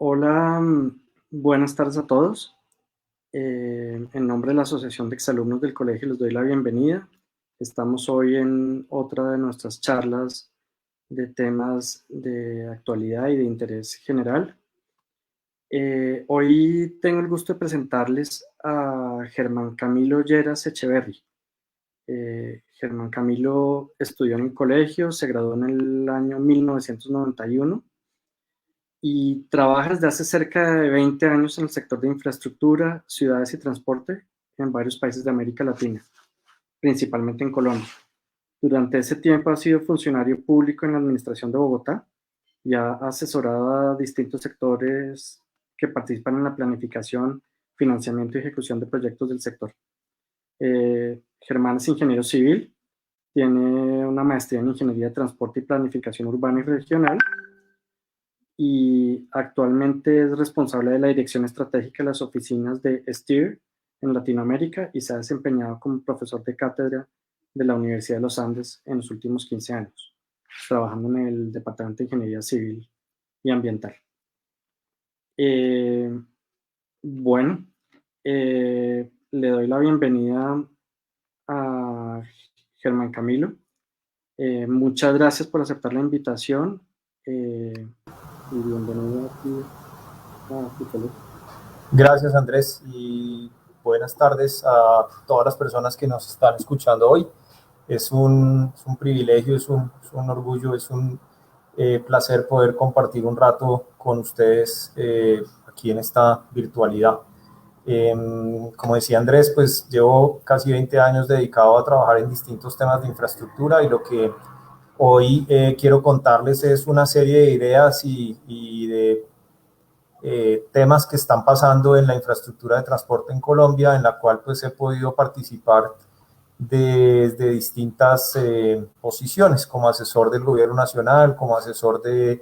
Hola, buenas tardes a todos. En nombre de la Asociación de Exalumnos del Colegio les doy la bienvenida. Estamos hoy en otra de nuestras charlas de temas de actualidad y de interés general. Hoy tengo el gusto de presentarles a Germán Camilo Lleras Echeverry. Germán Camilo estudió en el colegio, se graduó en el año 1991 y trabaja desde hace cerca de 20 años en el sector de infraestructura, ciudades y transporte en varios países de América Latina, principalmente en Colombia. Durante ese tiempo ha sido funcionario público en la administración de Bogotá y ha asesorado a distintos sectores que participan en la planificación, financiamiento y ejecución de proyectos del sector. Germán es ingeniero civil, tiene una maestría en ingeniería de transporte y planificación urbana y regional y actualmente es responsable de la dirección estratégica de las oficinas de STEER en Latinoamérica y se ha desempeñado como profesor de cátedra de la Universidad de los Andes en los últimos 15 años, trabajando en el Departamento de Ingeniería Civil y Ambiental. Eh, bueno, le doy la bienvenida a Germán Camilo. Muchas gracias por aceptar la invitación y bienvenido aquí a tu colegio. Gracias, Andrés, y buenas tardes a todas las personas que nos están escuchando hoy. Es un privilegio, es un orgullo, es un placer poder compartir un rato con ustedes aquí en esta virtualidad. Como decía Andrés, pues llevo casi 20 años dedicado a trabajar en distintos temas de infraestructura y lo que hoy quiero contarles es una serie de ideas y de temas que están pasando en la infraestructura de transporte en Colombia, en la cual pues he podido participar desde distintas posiciones, como asesor del gobierno nacional, como asesor de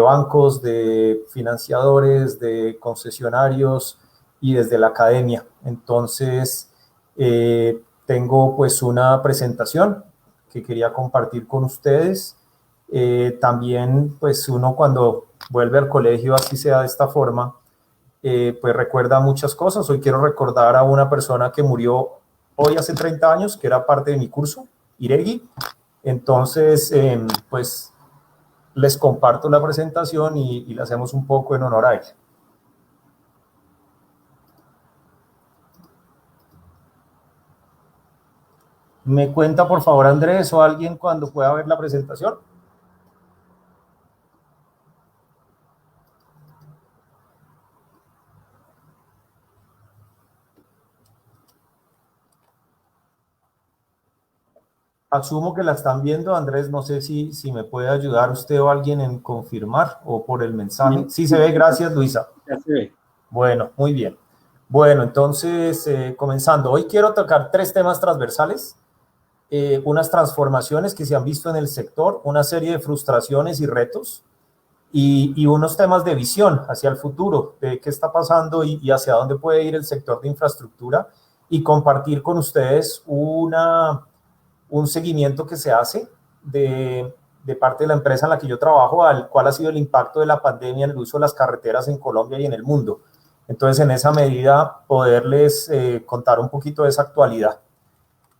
bancos, de financiadores, de concesionarios y desde la academia. Entonces, tengo pues una presentación que quería compartir con ustedes. También pues uno cuando vuelve al colegio, así sea de esta forma, pues recuerda muchas cosas. Hoy quiero recordar a una persona que murió hoy hace 30 años, que era parte de mi curso, Iregui. Entonces, pues les comparto la presentación y la hacemos un poco en honor a él. ¿Me cuenta, por favor, Andrés o alguien cuando pueda ver la presentación? Asumo que la están viendo, Andrés, no sé si me puede ayudar usted o alguien en confirmar o por el mensaje. Sí se ve, gracias, Luisa. Ya se ve. Bueno, muy bien. Bueno, entonces, comenzando. Hoy quiero tocar tres temas transversales, unas transformaciones que se han visto en el sector, una serie de frustraciones y retos, y unos temas de visión hacia el futuro, de qué está pasando y hacia dónde puede ir el sector de infraestructura, y compartir con ustedes un seguimiento que se hace de parte de la empresa en la que yo trabajo, al cuál ha sido el impacto de la pandemia en el uso de las carreteras en Colombia y en el mundo. Entonces, en esa medida, poderles contar un poquito de esa actualidad.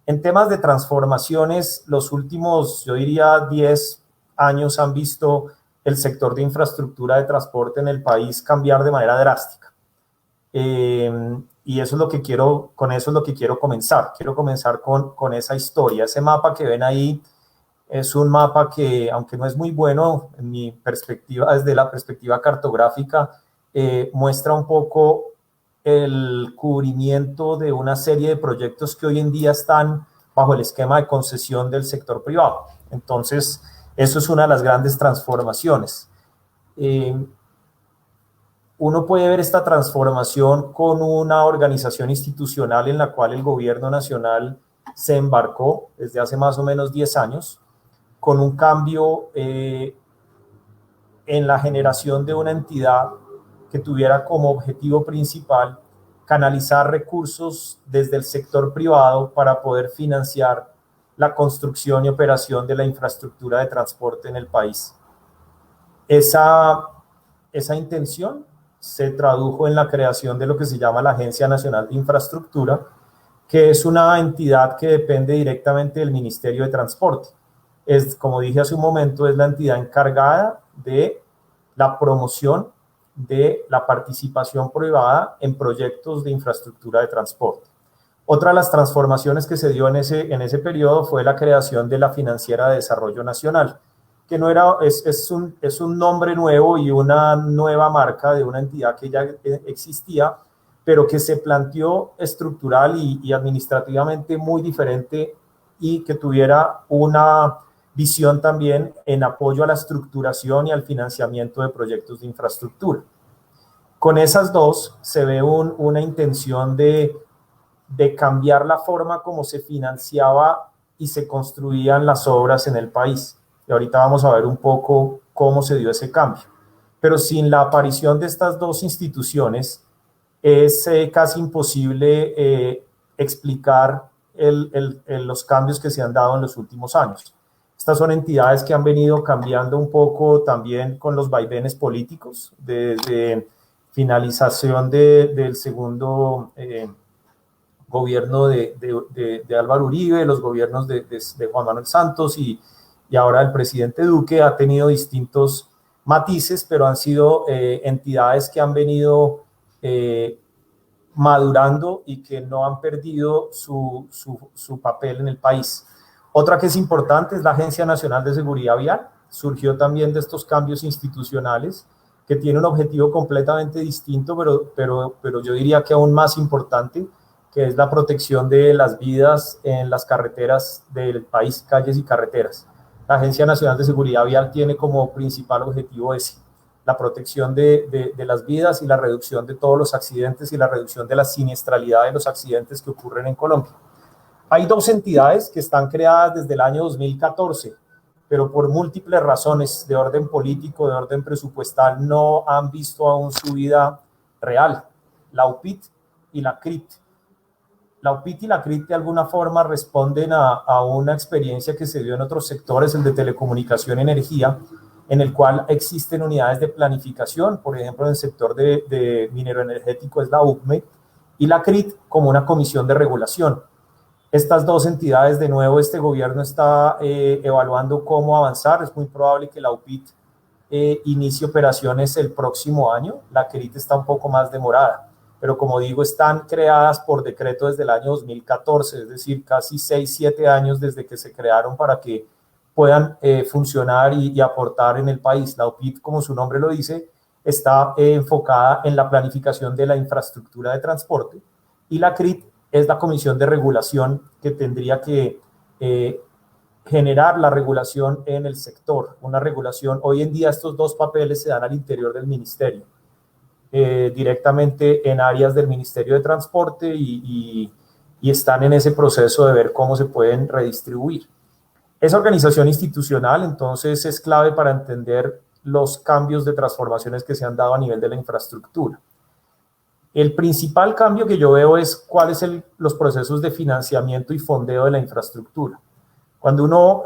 En temas de transformaciones, los últimos, yo diría, 10 años han visto el sector de infraestructura de transporte en el país cambiar de manera drástica. Y eso es lo que quiero, con eso es lo que quiero comenzar. Quiero comenzar con esa historia. Ese mapa que ven ahí es un mapa que, aunque no es muy bueno en mi perspectiva, desde la perspectiva cartográfica, muestra un poco el cubrimiento de una serie de proyectos que hoy en día están bajo el esquema de concesión del sector privado. Entonces, eso es una de las grandes transformaciones. Uno puede ver esta transformación con una organización institucional en la cual el gobierno nacional se embarcó desde hace más o menos 10 años, con un cambio en la generación de una entidad que tuviera como objetivo principal canalizar recursos desde el sector privado para poder financiar la construcción y operación de la infraestructura de transporte en el país. Esa intención se tradujo en la creación de lo que se llama la Agencia Nacional de Infraestructura, que es una entidad que depende directamente del Ministerio de Transporte. Es, como dije hace un momento, es la entidad encargada de la promoción de la participación privada en proyectos de infraestructura de transporte. Otra de las transformaciones que se dio en ese periodo fue la creación de la Financiera de Desarrollo Nacional, que no era, es un nombre nuevo y una nueva marca de una entidad que ya existía, pero que se planteó estructural y administrativamente muy diferente y que tuviera una visión también en apoyo a la estructuración y al financiamiento de proyectos de infraestructura. Con esas dos se ve una intención de cambiar la forma como se financiaba y se construían las obras en el país. Y ahorita vamos a ver un poco cómo se dio ese cambio. Pero sin la aparición de estas dos instituciones, es casi imposible explicar los cambios que se han dado en los últimos años. Estas son entidades que han venido cambiando un poco también con los vaivenes políticos, desde finalización del segundo gobierno de Álvaro Uribe, los gobiernos de Juan Manuel Santos y ahora el presidente Duque. Ha tenido distintos matices, pero han sido entidades que han venido madurando y que no han perdido su papel en el país. Otra que es importante es la Agencia Nacional de Seguridad Vial. Surgió también de estos cambios institucionales que tiene un objetivo completamente distinto, pero yo diría que aún más importante, que es la protección de las vidas en las carreteras del país, calles y carreteras. La Agencia Nacional de Seguridad Vial tiene como principal objetivo ese, la protección de las vidas y la reducción de todos los accidentes y la reducción de la siniestralidad de los accidentes que ocurren en Colombia. Hay dos entidades que están creadas desde el año 2014, pero por múltiples razones de orden político, de orden presupuestal, no han visto aún su vida real: la UPIT y la CRIT. La UPIT y la CRIT de alguna forma responden a una experiencia que se dio en otros sectores, el de telecomunicación y energía, en el cual existen unidades de planificación. Por ejemplo, en el sector de minero energético es la UCME, y la CRIT como una comisión de regulación. Estas dos entidades, de nuevo, este gobierno está evaluando cómo avanzar. Es muy probable que la UPIT inicie operaciones el próximo año. La CRIT está un poco más demorada, pero como digo, están creadas por decreto desde el año 2014, es decir, casi 6-7 años desde que se crearon para que puedan funcionar y aportar en el país. La UPIT, como su nombre lo dice, está enfocada en la planificación de la infraestructura de transporte, y la CRIT es la comisión de regulación que tendría que generar la regulación en el sector. Una regulación, hoy en día estos dos papeles se dan al interior del ministerio, directamente en áreas del Ministerio de Transporte, y están en ese proceso de ver cómo se pueden redistribuir. Esa organización institucional, entonces, es clave para entender los cambios de transformaciones que se han dado a nivel de la infraestructura. El principal cambio que yo veo es cuáles son los procesos de financiamiento y fondeo de la infraestructura. Cuando uno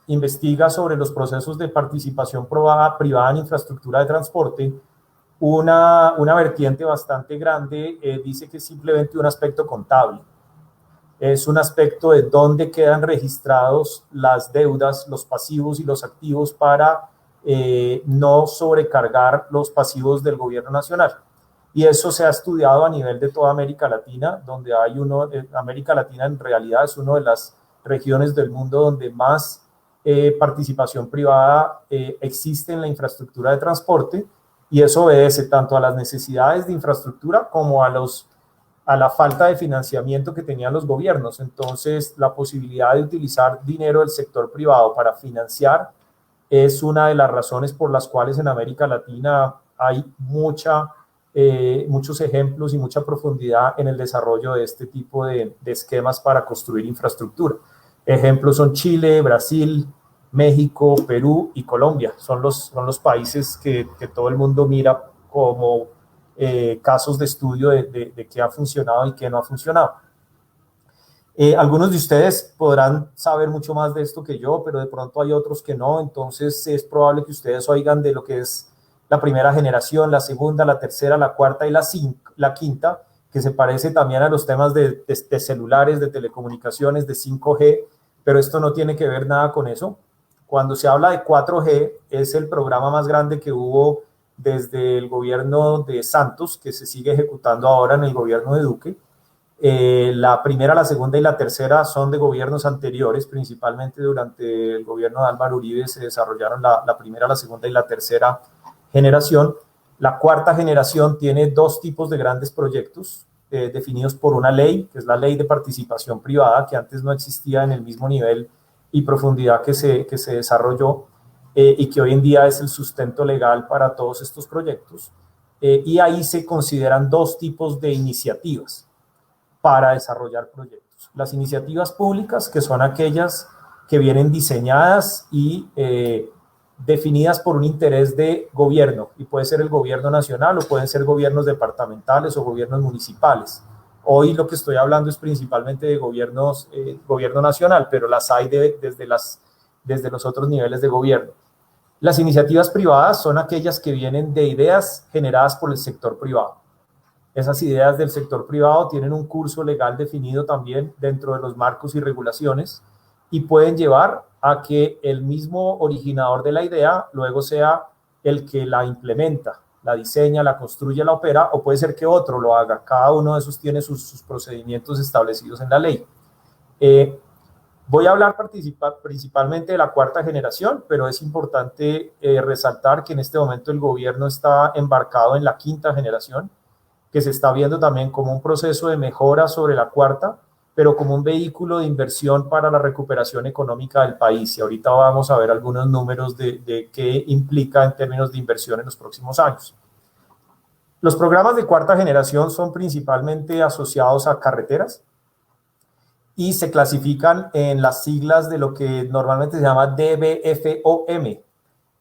investiga sobre los procesos de participación privada en infraestructura de transporte, una vertiente bastante grande dice que es simplemente un aspecto contable. Es un aspecto de dónde quedan registrados las deudas, los pasivos y los activos para no sobrecargar los pasivos del gobierno nacional. Y eso se ha estudiado a nivel de toda América Latina, donde América Latina en realidad es una de las regiones del mundo donde más participación privada existe en la infraestructura de transporte, y eso obedece tanto a las necesidades de infraestructura como a la falta de financiamiento que tenían los gobiernos. Entonces, la posibilidad de utilizar dinero del sector privado para financiar es una de las razones por las cuales en América Latina hay muchos ejemplos y mucha profundidad en el desarrollo de este tipo de esquemas para construir infraestructura. Ejemplos son Chile, Brasil, México, Perú y Colombia. Son los países que todo el mundo mira como casos de estudio de qué ha funcionado y qué no ha funcionado. Algunos de ustedes podrán saber mucho más de esto que yo, pero de pronto hay otros que no. Entonces es probable que ustedes oigan de lo que es la primera generación, la segunda, la tercera, la cuarta y la quinta, que se parece también a los temas de celulares, de telecomunicaciones, de 5G, pero esto no tiene que ver nada con eso. Cuando se habla de 4G, es el programa más grande que hubo desde el gobierno de Santos, que se sigue ejecutando ahora en el gobierno de Duque. La primera, la segunda y la tercera son de gobiernos anteriores, principalmente durante el gobierno de Álvaro Uribe se desarrollaron la primera, la segunda y la tercera generación. La cuarta generación tiene dos tipos de grandes proyectos definidos por una ley, que es la ley de participación privada, que antes no existía en el mismo nivel y profundidad que se desarrolló y que hoy en día es el sustento legal para todos estos proyectos. Y ahí se consideran dos tipos de iniciativas para desarrollar proyectos. Las iniciativas públicas, que son aquellas que vienen diseñadas y definidas por un interés de gobierno, y puede ser el gobierno nacional o pueden ser gobiernos departamentales o gobiernos municipales. Hoy lo que estoy hablando es principalmente de gobierno nacional, pero las hay desde los otros niveles de gobierno. Las iniciativas privadas son aquellas que vienen de ideas generadas por el sector privado. Esas ideas del sector privado tienen un curso legal definido también dentro de los marcos y regulaciones y pueden llevar a que el mismo originador de la idea luego sea el que la implementa, la diseña, la construye, la opera, o puede ser que otro lo haga. Cada uno de esos tiene sus procedimientos establecidos en la ley. Voy a hablar principalmente de la cuarta generación, pero es importante resaltar que en este momento el gobierno está embarcado en la quinta generación, que se está viendo también como un proceso de mejora sobre la cuarta, pero como un vehículo de inversión para la recuperación económica del país. Y ahorita vamos a ver algunos números de qué implica en términos de inversión en los próximos años. Los programas de cuarta generación son principalmente asociados a carreteras y se clasifican en las siglas de lo que normalmente se llama DBFOM,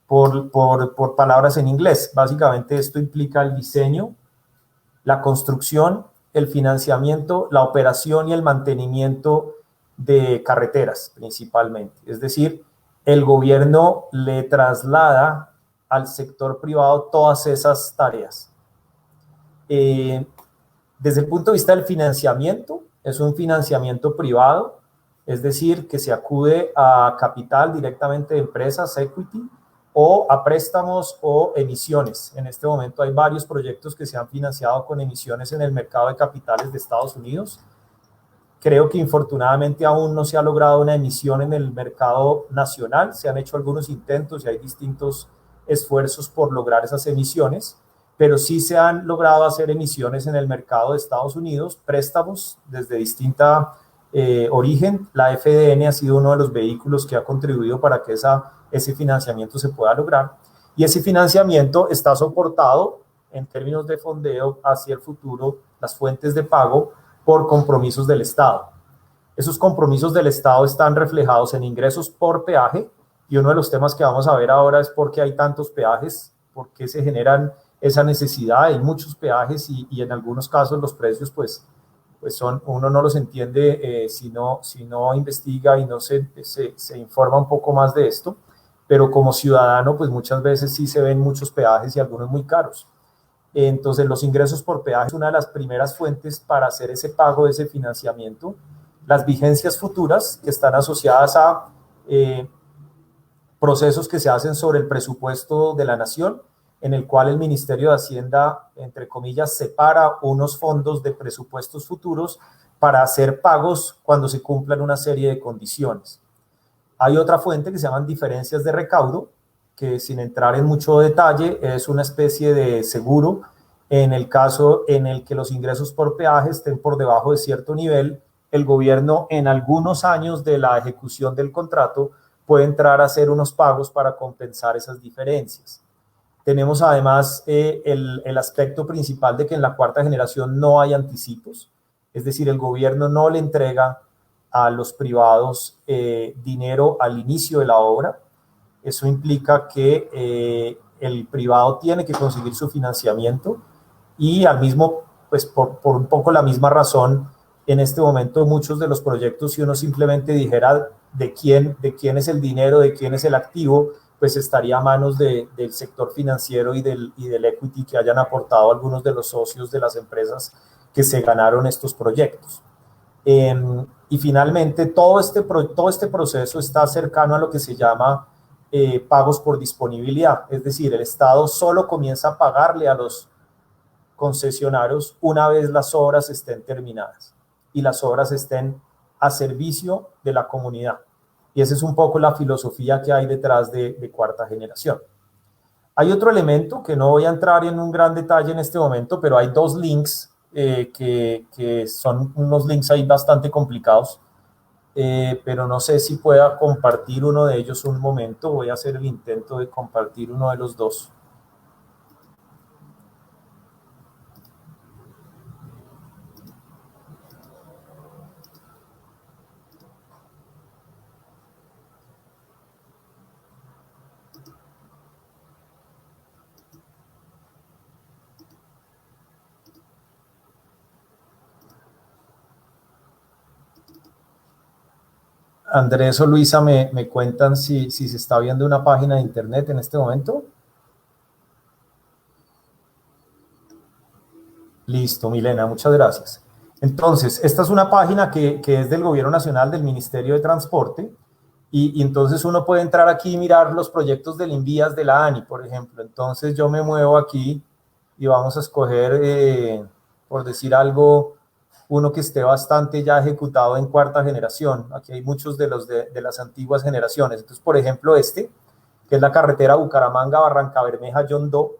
por palabras en inglés. Básicamente esto implica el diseño, la construcción, el financiamiento, la operación y el mantenimiento de carreteras principalmente. Es decir, el gobierno le traslada al sector privado todas esas tareas. Desde el punto de vista del financiamiento, es un financiamiento privado, es decir, que se acude a capital directamente de empresas, equity, o a préstamos o emisiones. En este momento hay varios proyectos que se han financiado con emisiones en el mercado de capitales de Estados Unidos. Creo que infortunadamente aún no se ha logrado una emisión en el mercado nacional. Se han hecho algunos intentos y hay distintos esfuerzos por lograr esas emisiones, pero sí se han logrado hacer emisiones en el mercado de Estados Unidos, préstamos desde distinta origen. La FDN ha sido uno de los vehículos que ha contribuido para que ese financiamiento se pueda lograr, y ese financiamiento está soportado en términos de fondeo hacia el futuro, las fuentes de pago, por compromisos del Estado. Esos compromisos del Estado están reflejados en ingresos por peaje, y uno de los temas que vamos a ver ahora es por qué hay tantos peajes, por qué se generan esa necesidad. Hay muchos peajes y en algunos casos los precios pues uno no los entiende si no investiga y no se informa un poco más de esto, pero como ciudadano pues muchas veces sí se ven muchos peajes y algunos muy caros. Entonces los ingresos por peaje es una de las primeras fuentes para hacer ese pago de ese financiamiento. Las vigencias futuras, que están asociadas a procesos que se hacen sobre el presupuesto de la nación, en el cual el Ministerio de Hacienda, entre comillas, separa unos fondos de presupuestos futuros para hacer pagos cuando se cumplan una serie de condiciones. Hay otra fuente que se llaman diferencias de recaudo, que sin entrar en mucho detalle es una especie de seguro en el caso en el que los ingresos por peaje estén por debajo de cierto nivel. El gobierno en algunos años de la ejecución del contrato puede entrar a hacer unos pagos para compensar esas diferencias. Tenemos además el aspecto principal de que en la cuarta generación no hay anticipos, es decir, el gobierno no le entrega a los privados dinero al inicio de la obra. Eso implica que el privado tiene que conseguir su financiamiento y al mismo, pues por un poco la misma razón, en este momento muchos de los proyectos, si uno simplemente dijera de quién es el dinero, de quién es el activo, pues estaría a manos del sector financiero y del equity que hayan aportado algunos de los socios de las empresas que se ganaron estos proyectos. Y finalmente, todo este proceso está cercano a lo que se llama pagos por disponibilidad, es decir, el Estado solo comienza a pagarle a los concesionarios una vez las obras estén terminadas y las obras estén a servicio de la comunidad. Y esa es un poco la filosofía que hay detrás de Cuarta Generación. Hay otro elemento que no voy a entrar en un gran detalle en este momento, pero hay dos links que son unos links ahí bastante complicados, pero no sé si pueda compartir uno de ellos un momento. Voy a hacer el intento de compartir uno de los dos. Andrés o Luisa, ¿me cuentan si se está viendo una página de internet en este momento? Listo, Milena, muchas gracias. Entonces, esta es una página que es del Gobierno Nacional, del Ministerio de Transporte, y entonces uno puede entrar aquí y mirar los proyectos del Invías de la ANI, por ejemplo. Entonces yo me muevo aquí y vamos a escoger, por decir algo, uno que esté bastante ya ejecutado en cuarta generación. Aquí hay muchos de las antiguas generaciones. Entonces, por ejemplo, que es la carretera Bucaramanga-Barrancabermeja-Yondó.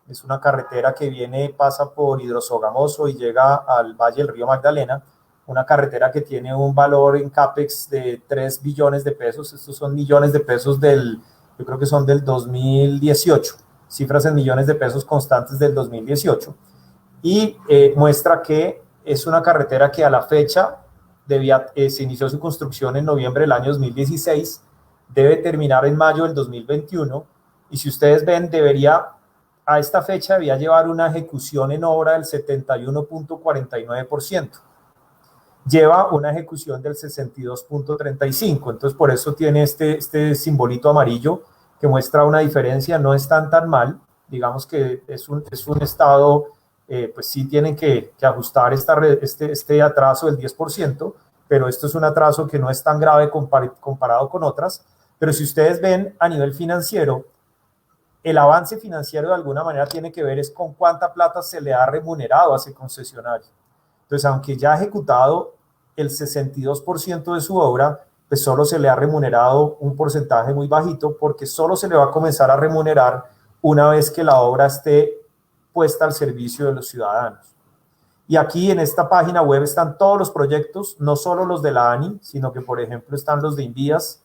Es una carretera que pasa por Hidrosogamoso y llega al Valle del Río Magdalena. Una carretera que tiene un valor en CAPEX de 3 billones de pesos. Estos son millones de pesos yo creo que son del 2018. Cifras en millones de pesos constantes del 2018. Y muestra que es una carretera que a la fecha se inició su construcción en noviembre del año 2016, debe terminar en mayo del 2021, y si ustedes ven, a esta fecha debía llevar una ejecución en obra del 71.49%. Lleva una ejecución del 62.35%, entonces por eso tiene este simbolito amarillo que muestra una diferencia. No están tan mal, digamos que es un estado, pues sí tienen que ajustar este atraso del 10%, pero esto es un atraso que no es tan grave comparado con otras. Pero si ustedes ven a nivel financiero, el avance financiero de alguna manera tiene que ver es con cuánta plata se le ha remunerado a ese concesionario. Entonces, aunque ya ha ejecutado el 62% de su obra, pues solo se le ha remunerado un porcentaje muy bajito, porque solo se le va a comenzar a remunerar una vez que la obra esté puesta al servicio de los ciudadanos. Y aquí en esta página web están todos los proyectos, no solo los de la ANI, sino que, por ejemplo, están los de Invías.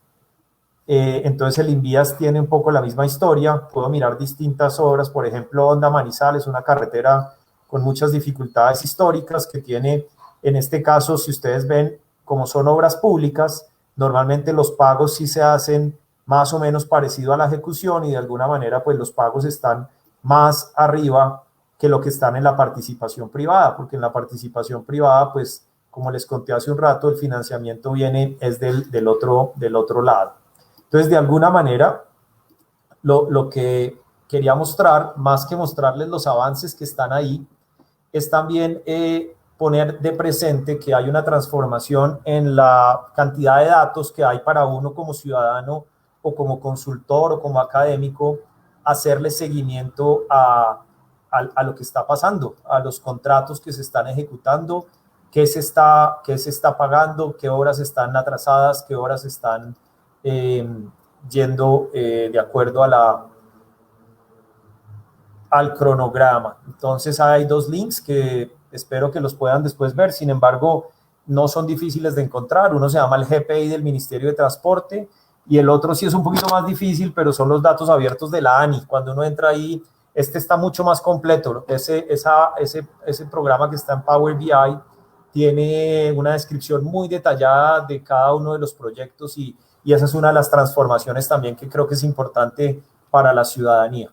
Entonces el Invías tiene un poco la misma historia. Puedo mirar distintas obras, por ejemplo, Honda Manizales, una carretera con muchas dificultades históricas que tiene, en este caso, si ustedes ven, como son obras públicas, normalmente los pagos sí se hacen más o menos parecido a la ejecución, y de alguna manera pues los pagos están más arriba que lo que están en la participación privada, porque en la participación privada, pues como les conté hace un rato, el financiamiento es del otro lado. Entonces, de alguna manera, lo que quería mostrar, más que mostrarles los avances que están ahí, es también poner de presente que hay una transformación en la cantidad de datos que hay para uno como ciudadano o como consultor o como académico, hacerle seguimiento a lo que está pasando, a los contratos que se están ejecutando, qué se está pagando, qué obras están atrasadas, qué obras están yendo de acuerdo al cronograma. Entonces hay dos links que espero que los puedan después ver. Sin embargo, no son difíciles de encontrar. Uno se llama el GPI del Ministerio de Transporte y el otro sí es un poquito más difícil, pero son los datos abiertos de la ANI. Cuando uno entra ahí, está mucho más completo. Ese programa que está en Power BI tiene una descripción muy detallada de cada uno de los proyectos, y esa es una de las transformaciones también que creo que es importante para la ciudadanía.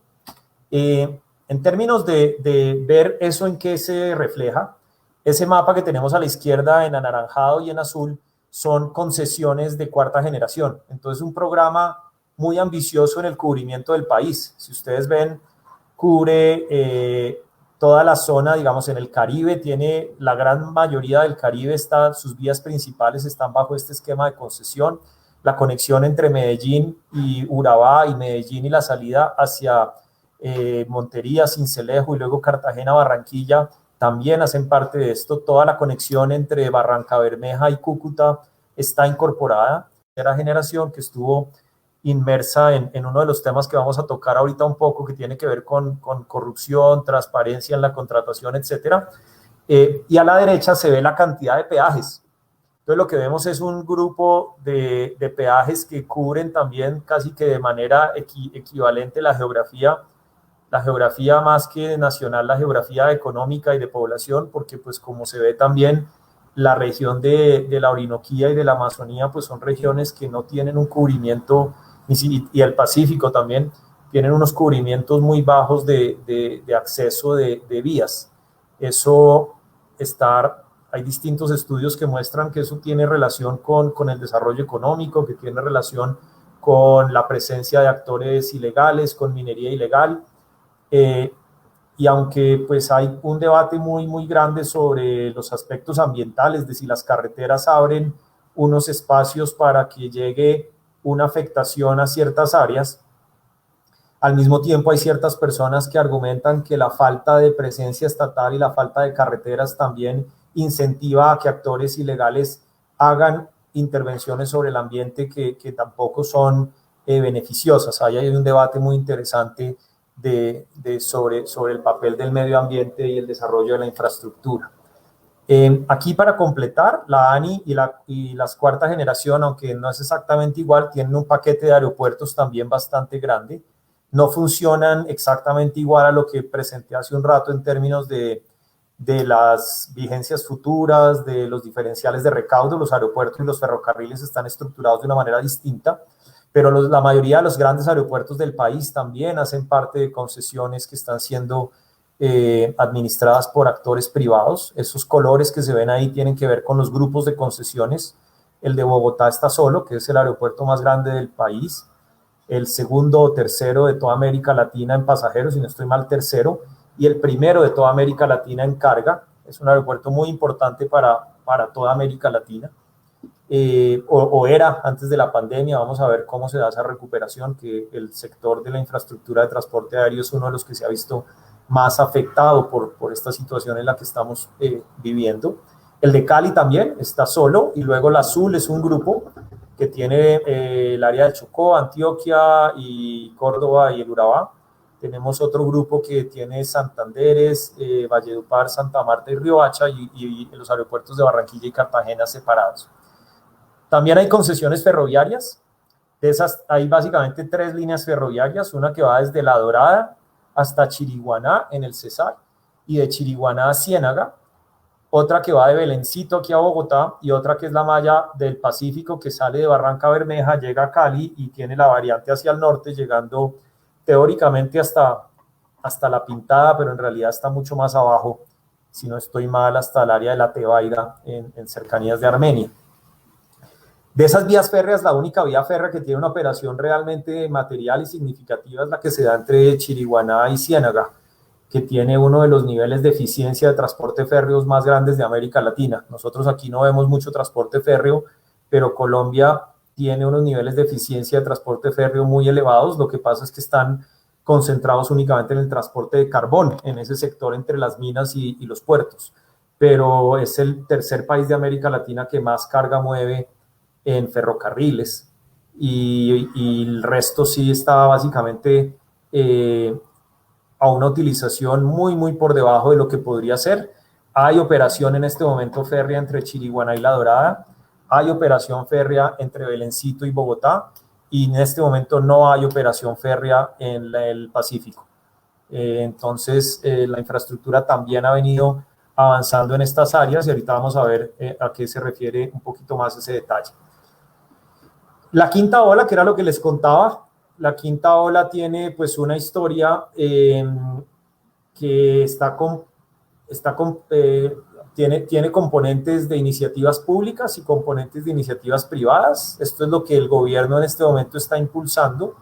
En términos de ver eso en qué se refleja, ese mapa que tenemos a la izquierda en anaranjado y en azul son concesiones de cuarta generación. Entonces, un programa muy ambicioso en el cubrimiento del país. Si ustedes ven, cubre toda la zona, digamos, en el Caribe, tiene la gran mayoría del Caribe, sus vías principales están bajo este esquema de concesión. La conexión entre Medellín y Urabá, y Medellín y la salida hacia Montería, Sincelejo y luego Cartagena, Barranquilla, también hacen parte de esto. Toda la conexión entre Barrancabermeja y Cúcuta está incorporada. Era generación que estuvo inmersa en uno de los temas que vamos a tocar ahorita un poco, que tiene que ver con corrupción, transparencia en la contratación, etcétera. Y a la derecha se ve la cantidad de peajes. Entonces lo que vemos es un grupo de peajes que cubren también casi que de manera equivalente la geografía más que nacional, la geografía económica y de población, porque pues como se ve también, la región de la Orinoquía y de la Amazonía pues son regiones que no tienen un cubrimiento, y el Pacífico también, tienen unos cubrimientos muy bajos de acceso de vías. Eso hay distintos estudios que muestran que eso tiene relación con el desarrollo económico, que tiene relación con la presencia de actores ilegales, con minería ilegal. Y aunque pues hay un debate muy, muy grande sobre los aspectos ambientales, de si las carreteras abren unos espacios para que llegue una afectación a ciertas áreas, al mismo tiempo hay ciertas personas que argumentan que la falta de presencia estatal y la falta de carreteras también incentiva a que actores ilegales hagan intervenciones sobre el ambiente que tampoco son beneficiosas. Ahí hay un debate muy interesante sobre el papel del medio ambiente y el desarrollo de la infraestructura. Aquí, para completar, la ANI y las cuarta generación, aunque no es exactamente igual, tienen un paquete de aeropuertos también bastante grande. No funcionan exactamente igual a lo que presenté hace un rato en términos de las vigencias futuras, de los diferenciales de recaudo. Los aeropuertos y los ferrocarriles están estructurados de una manera distinta, pero la mayoría de los grandes aeropuertos del país también hacen parte de concesiones que están siendo administradas por actores privados. Esos colores que se ven ahí tienen que ver con los grupos de concesiones. El de Bogotá está solo, que es el aeropuerto más grande del país, el segundo o tercero de toda América Latina en pasajeros, si no estoy mal, tercero, y el primero de toda América Latina en carga. Es un aeropuerto muy importante para toda América Latina. O era antes de la pandemia. Vamos a ver cómo se da esa recuperación, que el sector de la infraestructura de transporte aéreo es uno de los que se ha visto más afectado por esta situación en la que estamos viviendo. El de Cali también está solo, y luego el azul es un grupo que tiene el área de Chocó, Antioquia y Córdoba y el Urabá. Tenemos otro grupo que tiene Santanderes, Valledupar, Santa Marta y Riohacha, y los aeropuertos de Barranquilla y Cartagena separados. También hay concesiones ferroviarias. De esas hay básicamente 3 líneas ferroviarias, una que va desde La Dorada hasta Chiriguaná en el Cesar, y de Chiriguaná a Ciénaga, otra que va de Belencito aquí a Bogotá, y otra que es la malla del Pacífico, que sale de Barrancabermeja, llega a Cali y tiene la variante hacia el norte, llegando teóricamente hasta La Pintada, pero en realidad está mucho más abajo, si no estoy mal, hasta el área de La Tebaida, en cercanías de Armenia. De esas vías férreas, la única vía férrea que tiene una operación realmente material y significativa es la que se da entre Chiriguaná y Ciénaga, que tiene uno de los niveles de eficiencia de transporte férreo más grandes de América Latina. Nosotros aquí no vemos mucho transporte férreo, pero Colombia tiene unos niveles de eficiencia de transporte férreo muy elevados. Lo que pasa es que están concentrados únicamente en el transporte de carbón, en ese sector entre las minas y los puertos. Pero es el tercer país de América Latina que más carga mueve en ferrocarriles, y el resto sí está básicamente a una utilización muy, muy por debajo de lo que podría ser. Hay operación en este momento férrea entre Chiriguaná y La Dorada, hay operación férrea entre Belencito y Bogotá, y en este momento no hay operación férrea en el Pacífico. Entonces, la infraestructura también ha venido avanzando en estas áreas, y ahorita vamos a ver a qué se refiere un poquito más ese detalle. La quinta ola, que era lo que les contaba, la quinta ola tiene pues una historia que tiene componentes de iniciativas públicas y componentes de iniciativas privadas. Esto es lo que el gobierno en este momento está impulsando.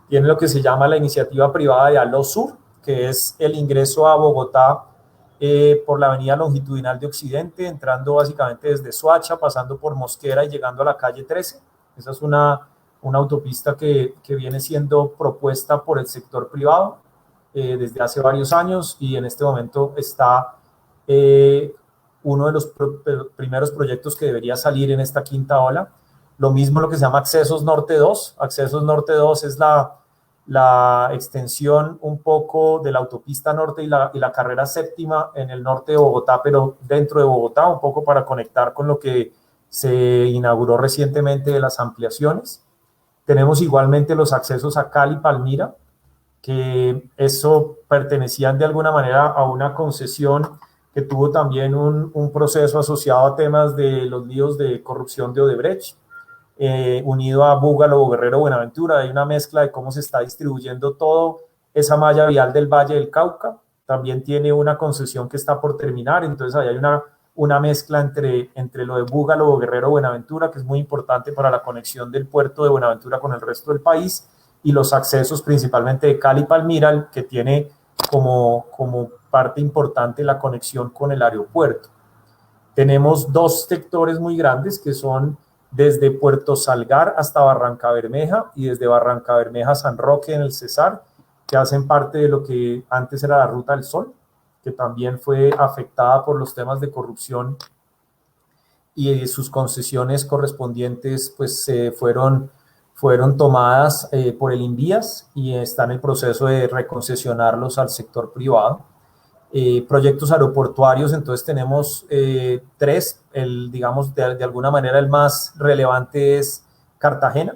Tiene lo que se llama la iniciativa privada de Alosur, que es el ingreso a Bogotá por la avenida longitudinal de Occidente, entrando básicamente desde Soacha, pasando por Mosquera y llegando a la calle 13. Esa es una autopista que viene siendo propuesta por el sector privado desde hace varios años, y en este momento está uno de los primeros proyectos que debería salir en esta quinta ola. Lo mismo lo que se llama Accesos Norte 2. Accesos Norte 2 es la extensión un poco de la autopista norte y la carrera séptima en el norte de Bogotá, pero dentro de Bogotá, un poco para conectar con lo que se inauguró recientemente de las ampliaciones. Tenemos igualmente los accesos a Cali, Palmira, que eso pertenecían de alguna manera a una concesión que tuvo también un proceso asociado a temas de los líos de corrupción de Odebrecht, unido a Búgalo, Guerrero, Buenaventura. Hay una mezcla de cómo se está distribuyendo toda esa malla vial del Valle del Cauca. También tiene una concesión que está por terminar, entonces ahí hay una mezcla entre lo de Búgalo, Guerrero, Buenaventura, que es muy importante para la conexión del puerto de Buenaventura con el resto del país, y los accesos principalmente de Cali, Palmira, que tiene como parte importante la conexión con el aeropuerto. Tenemos dos sectores muy grandes que son desde Puerto Salgar hasta Barranca Bermeja, y desde Barranca Bermeja a San Roque en el Cesar, que hacen parte de lo que antes era la Ruta del Sol, que también fue afectada por los temas de corrupción, y sus concesiones correspondientes pues fueron tomadas por el INVIAS y está en el proceso de reconcesionarlos al sector privado. Proyectos aeroportuarios, entonces tenemos tres. Digamos, de alguna manera el más relevante es Cartagena.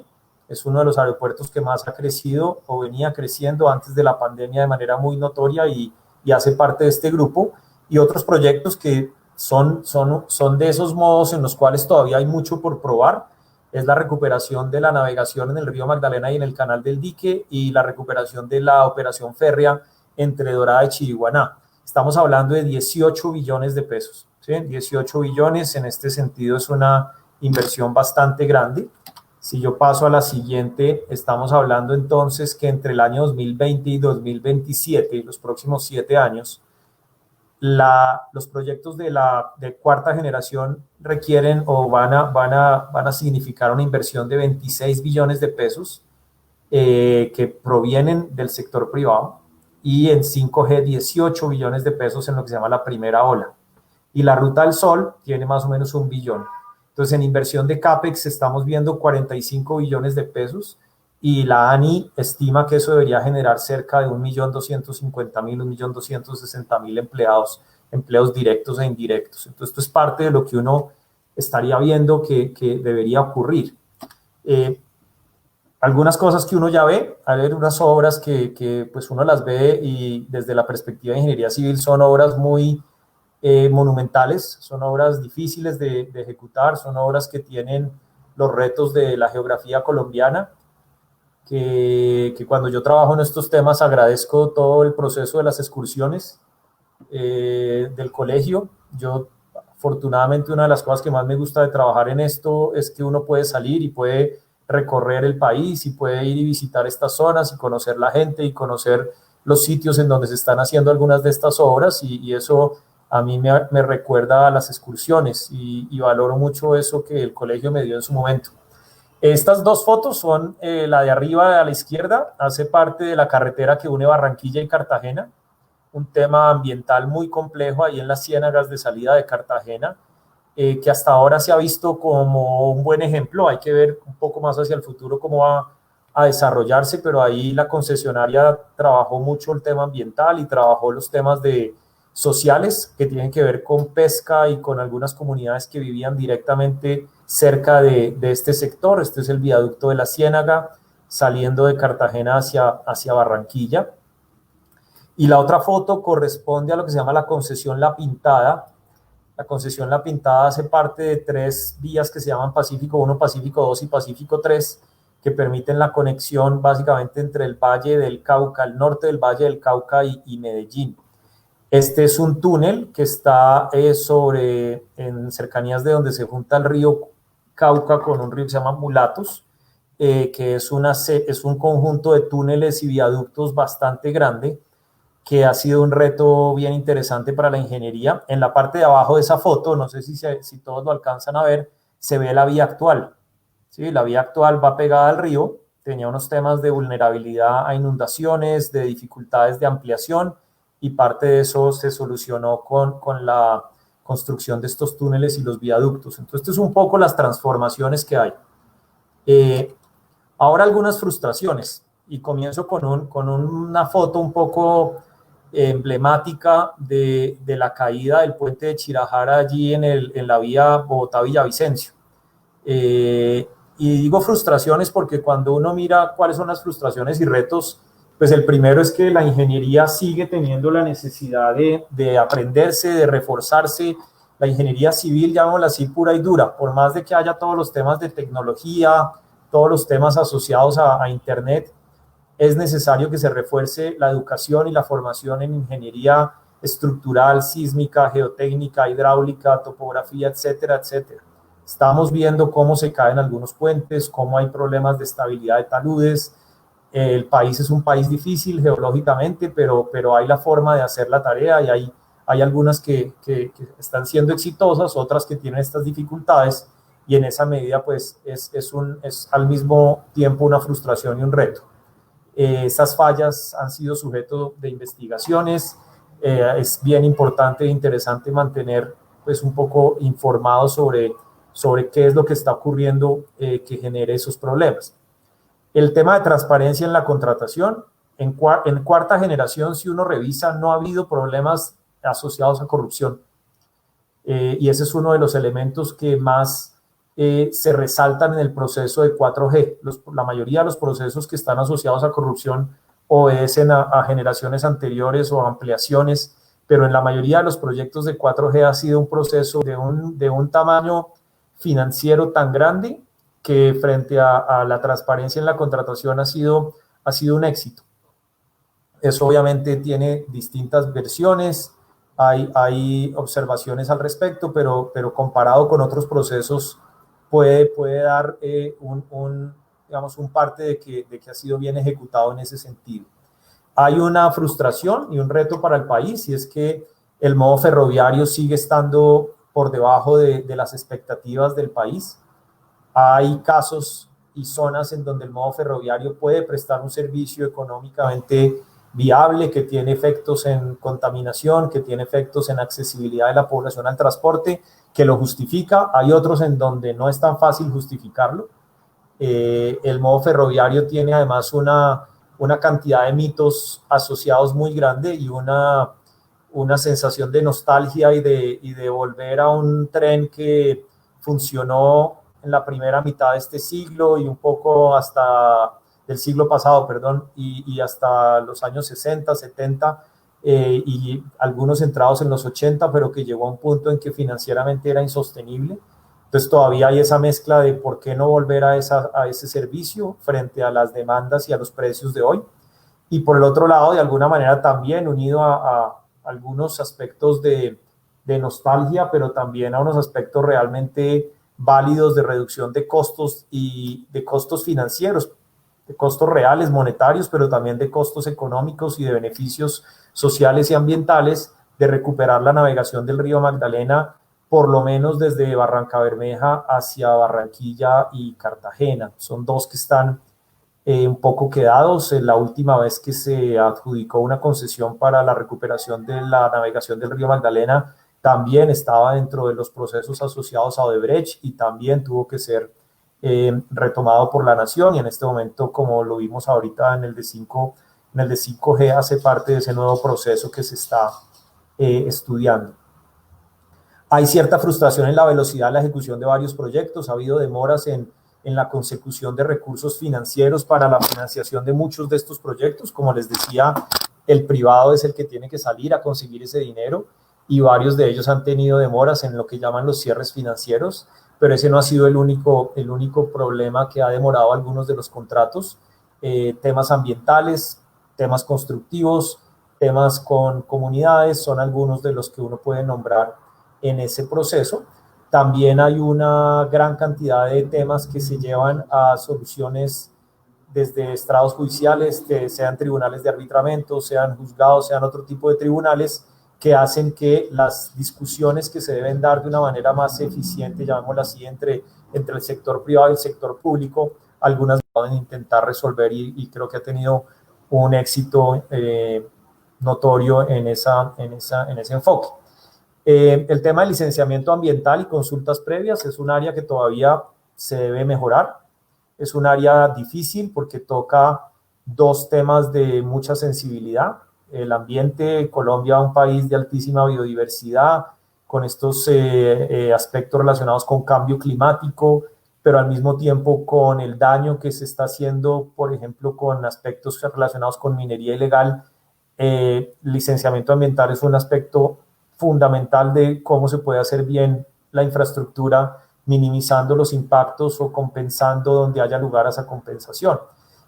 Es uno de los aeropuertos que más ha crecido o venía creciendo antes de la pandemia de manera muy notoria, y hace parte de este grupo. Y otros proyectos que son de esos modos en los cuales todavía hay mucho por probar. Es la recuperación de la navegación en el río Magdalena y en el canal del Dique, y la recuperación de la operación férrea entre Dorada y Chiriguaná. Estamos hablando de 18 billones de pesos, ¿sí? 18 billones, en este sentido es una inversión bastante grande. Si yo paso a la siguiente, estamos hablando entonces que entre el año 2020 y 2027, los próximos 7 años, los proyectos de cuarta generación requieren o van a significar una inversión de 26 billones de pesos que provienen del sector privado, y en 5G 18 billones de pesos en lo que se llama la primera ola. Y la Ruta del Sol tiene más o menos 1 billón. Entonces, en inversión de CAPEX estamos viendo 45 billones de pesos, y la ANI estima que eso debería generar cerca de 1.250.000, 1.260.000 empleos directos e indirectos. Entonces, esto es parte de lo que uno estaría viendo que debería ocurrir. Algunas cosas que uno ya ve, a ver, unas obras que pues uno las ve, y desde la perspectiva de ingeniería civil son obras muy monumentales, son obras difíciles de ejecutar, son obras que tienen los retos de la geografía colombiana, que cuando yo trabajo en estos temas agradezco todo el proceso de las excursiones del colegio. Yo, afortunadamente, una de las cosas que más me gusta de trabajar en esto es que uno puede salir y puede recorrer el país, y puede ir y visitar estas zonas y conocer la gente y conocer los sitios en donde se están haciendo algunas de estas obras, y eso a mí me recuerda a las excursiones, y valoro mucho eso que el colegio me dio en su momento. Estas dos fotos son la de arriba a la izquierda, hace parte de la carretera que une Barranquilla y Cartagena, un tema ambiental muy complejo ahí en las ciénagas de salida de Cartagena, que hasta ahora se ha visto como un buen ejemplo. Hay que ver un poco más hacia el futuro cómo va a desarrollarse, pero ahí la concesionaria trabajó mucho el tema ambiental y trabajó los temas sociales que tienen que ver con pesca y con algunas comunidades que vivían directamente cerca de este sector. Este es el viaducto de la Ciénaga saliendo de Cartagena hacia Barranquilla. Y la otra foto corresponde a lo que se llama la concesión La Pintada. La concesión La Pintada hace parte de 3 vías que se llaman Pacífico 1, Pacífico 2 y Pacífico 3, que permiten la conexión básicamente entre el Valle del Cauca, el norte del Valle del Cauca y Medellín. Este es un túnel que está en cercanías de donde se junta el río Cauca con un río que se llama Mulatos, que es un conjunto de túneles y viaductos bastante grande, que ha sido un reto bien interesante para la ingeniería. En la parte de abajo de esa foto, no sé si todos lo alcanzan a ver, se ve la vía actual. ¿Sí? La vía actual va pegada al río, tenía unos temas de vulnerabilidad a inundaciones, de dificultades de ampliación, y parte de eso se solucionó con la construcción de estos túneles y los viaductos. Entonces, esto es un poco las transformaciones que hay. Ahora algunas frustraciones, y comienzo con una foto un poco emblemática de la caída del puente de Chirajara allí en la vía Bogotá-Villavicencio. Y digo frustraciones porque cuando uno mira cuáles son las frustraciones y retos, pues el primero es que la ingeniería sigue teniendo la necesidad de aprenderse, de reforzarse. La ingeniería civil, llamémosla así, pura y dura, por más de que haya todos los temas de tecnología, todos los temas asociados a Internet, es necesario que se refuerce la educación y la formación en ingeniería estructural, sísmica, geotécnica, hidráulica, topografía, etcétera, etcétera. Estamos viendo cómo se caen algunos puentes, cómo hay problemas de estabilidad de taludes. El país es un país difícil geológicamente, pero hay la forma de hacer la tarea, y hay algunas que están siendo exitosas, otras que tienen estas dificultades, y en esa medida pues es al mismo tiempo una frustración y un reto. Estas fallas han sido sujeto de investigaciones. Es bien importante e interesante mantener pues un poco informado sobre qué es lo que está ocurriendo que genere esos problemas. El tema de transparencia en la contratación. En cuarta generación, si uno revisa, no ha habido problemas asociados a corrupción. Y ese es uno de los elementos que más se resaltan en el proceso de 4G. La mayoría de los procesos que están asociados a corrupción obedecen a generaciones anteriores o ampliaciones, pero en la mayoría de los proyectos de 4G ha sido un proceso de un tamaño financiero tan grande que frente a la transparencia en la contratación ha sido un éxito. Eso obviamente tiene distintas versiones, hay observaciones al respecto, pero comparado con otros procesos puede dar digamos, un parte de que ha sido bien ejecutado en ese sentido. Hay una frustración y un reto para el país, y es que el modo ferroviario sigue estando por debajo de las expectativas del país. Hay casos y zonas en donde el modo ferroviario puede prestar un servicio económicamente viable, que tiene efectos en contaminación, que tiene efectos en accesibilidad de la población al transporte, que lo justifica. Hay otros en donde no es tan fácil justificarlo. El modo ferroviario tiene además una cantidad de mitos asociados muy grande, y una sensación de nostalgia y de volver a un tren que funcionó en la primera mitad de este siglo y un poco hasta del siglo pasado, perdón, y hasta los años 60, 70, y algunos entrados en los 80, pero que llegó a un punto en que financieramente era insostenible. Entonces todavía hay esa mezcla de por qué no volver a ese servicio frente a las demandas y a los precios de hoy. Y por el otro lado, de alguna manera también unido a algunos aspectos de nostalgia, pero también a unos aspectos realmente válidos de reducción de costos y de costos financieros, de costos reales, monetarios, pero también de costos económicos y de beneficios sociales y ambientales, de recuperar la navegación del río Magdalena, por lo menos desde Barrancabermeja hacia Barranquilla y Cartagena. Son dos que están un poco quedados. La última vez que se adjudicó una concesión para la recuperación de la navegación del río Magdalena, también estaba dentro de los procesos asociados a Odebrecht, y también tuvo que ser retomado por la Nación, y en este momento, como lo vimos ahorita en el de 5G, hace parte de ese nuevo proceso que se está estudiando. Hay cierta frustración en la velocidad de la ejecución de varios proyectos. Ha habido demoras en la consecución de recursos financieros para la financiación de muchos de estos proyectos. Como les decía, el privado es el que tiene que salir a conseguir ese dinero, y varios de ellos han tenido demoras en lo que llaman los cierres financieros, pero ese no ha sido el único problema que ha demorado algunos de los contratos. Temas ambientales, temas constructivos, temas con comunidades, son algunos de los que uno puede nombrar en ese proceso. También hay una gran cantidad de temas que se llevan a soluciones desde estrados judiciales, que sean tribunales de arbitramiento, sean juzgados, sean otro tipo de tribunales, que hacen que las discusiones que se deben dar de una manera más eficiente, llamémoslo así, entre el sector privado y el sector público, algunas pueden intentar resolver y creo que ha tenido un éxito notorio en ese enfoque. El tema de licenciamiento ambiental y consultas previas es un área que todavía se debe mejorar. Es un área difícil porque toca dos temas de mucha sensibilidad. El ambiente, Colombia, un país de altísima biodiversidad, con estos aspectos relacionados con cambio climático, pero al mismo tiempo con el daño que se está haciendo, por ejemplo, con aspectos relacionados con minería ilegal. Licenciamiento ambiental es un aspecto fundamental de cómo se puede hacer bien la infraestructura, minimizando los impactos o compensando donde haya lugar a esa compensación.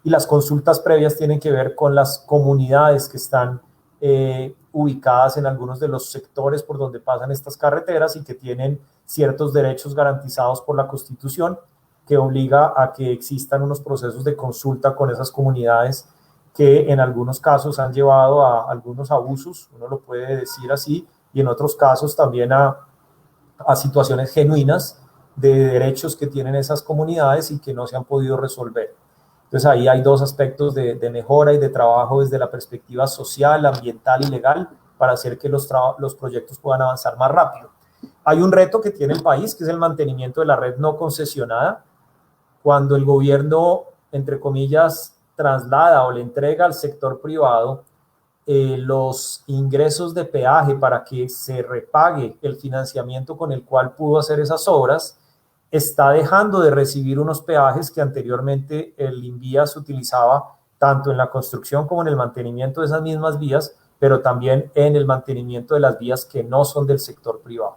Y las consultas previas tienen que ver con las comunidades que están ubicadas en algunos de los sectores por donde pasan estas carreteras y que tienen ciertos derechos garantizados por la Constitución, que obliga a que existan unos procesos de consulta con esas comunidades que en algunos casos han llevado a algunos abusos, uno lo puede decir así, y en otros casos también a situaciones genuinas de derechos que tienen esas comunidades y que no se han podido resolver. Entonces ahí hay dos aspectos de mejora y de trabajo desde la perspectiva social, ambiental y legal para hacer que los proyectos puedan avanzar más rápido. Hay un reto que tiene el país, que es el mantenimiento de la red no concesionada. Cuando el gobierno, entre comillas, traslada o le entrega al sector privado los ingresos de peaje para que se repague el financiamiento con el cual pudo hacer esas obras, está dejando de recibir unos peajes que anteriormente el INVIAS utilizaba tanto en la construcción como en el mantenimiento de esas mismas vías, pero también en el mantenimiento de las vías que no son del sector privado.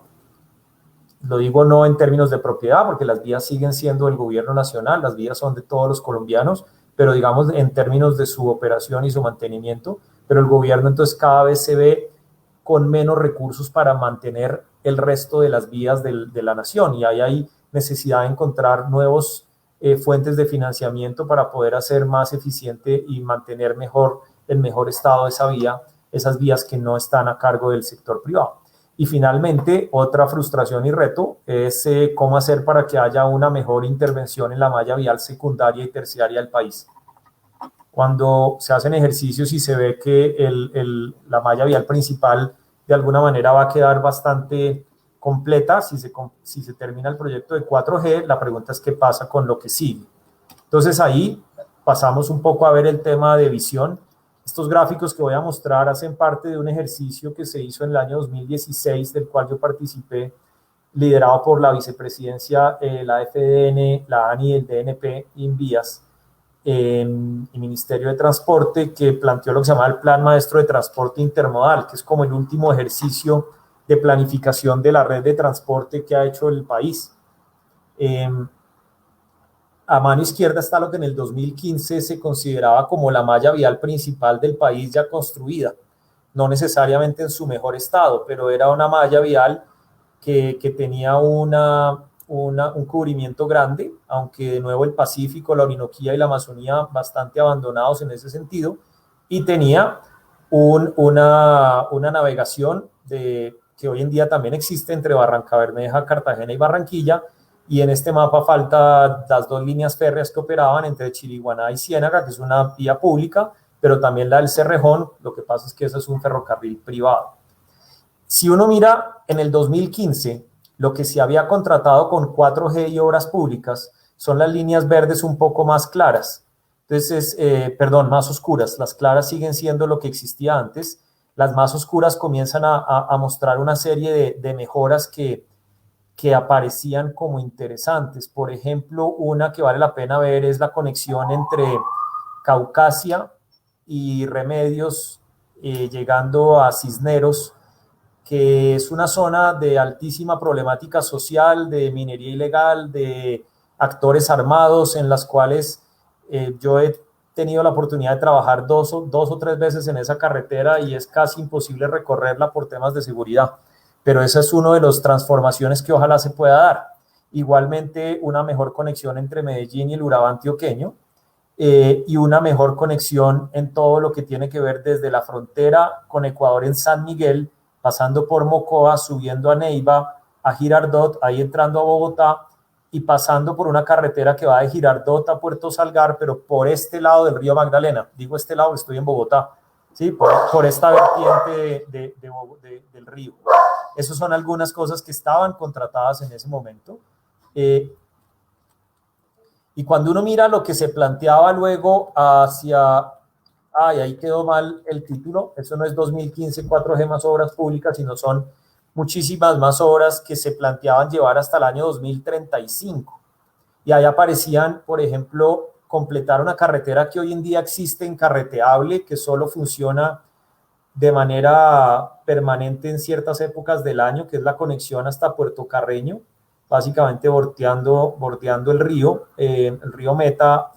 Lo digo no en términos de propiedad, porque las vías siguen siendo del gobierno nacional, las vías son de todos los colombianos, pero digamos en términos de su operación y su mantenimiento, pero el gobierno entonces cada vez se ve con menos recursos para mantener el resto de las vías de la nación, y ahí hay necesidad de encontrar nuevos fuentes de financiamiento para poder hacer más eficiente y mantener mejor el mejor estado de esa vía, esas vías que no están a cargo del sector privado. Y finalmente, otra frustración y reto es cómo hacer para que haya una mejor intervención en la malla vial secundaria y terciaria del país. Cuando se hacen ejercicios y se ve que la malla vial principal de alguna manera va a quedar bastante completa si se termina el proyecto de 4G, la pregunta es qué pasa con lo que sigue. Entonces ahí pasamos un poco a ver el tema de visión. Estos gráficos que voy a mostrar hacen parte de un ejercicio que se hizo en el año 2016, del cual yo participé, liderado por la vicepresidencia, la FDN, la ANI, el DNP, INVIAS, y Ministerio de Transporte, que planteó lo que se llama el Plan Maestro de Transporte Intermodal, que es como el último ejercicio de planificación de la red de transporte que ha hecho el país. A mano izquierda está lo que en el 2015 se consideraba como la malla vial principal del país ya construida, no necesariamente en su mejor estado, pero era una malla vial que tenía un cubrimiento grande, aunque de nuevo el Pacífico, la Orinoquía y la Amazonía bastante abandonados en ese sentido, y tenía una navegación que hoy en día también existe entre Barrancabermeja, Cartagena y Barranquilla, y en este mapa falta las dos líneas férreas que operaban entre Chiriguaná y Ciénaga, que es una vía pública, pero también la del Cerrejón, lo que pasa es que eso es un ferrocarril privado. Si uno mira en el 2015, lo que se había contratado con 4G y obras públicas son las líneas verdes un poco más claras, entonces, más oscuras. Las claras siguen siendo lo que existía antes, las más oscuras comienzan a mostrar una serie de mejoras que aparecían como interesantes. Por ejemplo, una que vale la pena ver es la conexión entre Caucasia y Remedios, llegando a Cisneros, que es una zona de altísima problemática social, de minería ilegal, de actores armados, en las cuales yo he tenido la oportunidad de trabajar dos o tres veces en esa carretera y es casi imposible recorrerla por temas de seguridad. Pero esa es una de las transformaciones que ojalá se pueda dar. Igualmente, una mejor conexión entre Medellín y el Urabá antioqueño, y una mejor conexión en todo lo que tiene que ver desde la frontera con Ecuador en San Miguel, pasando por Mocoa, subiendo a Neiva, a Girardot, ahí entrando a Bogotá, y pasando por una carretera que va de Girardot a Puerto Salgar, pero por este lado del río Magdalena. Digo este lado, estoy en Bogotá, ¿sí? por esta vertiente del río. Esas son algunas cosas que estaban contratadas en ese momento. Y cuando uno mira lo que se planteaba luego hacia... Ay, ahí quedó mal el título. Eso no es 2015, 4G más obras públicas, sino son muchísimas más obras que se planteaban llevar hasta el año 2035. Y ahí aparecían, por ejemplo, completar una carretera que hoy en día existe incarreteable, que solo funciona de manera permanente en ciertas épocas del año, que es la conexión hasta Puerto Carreño, básicamente bordeando el río Meta.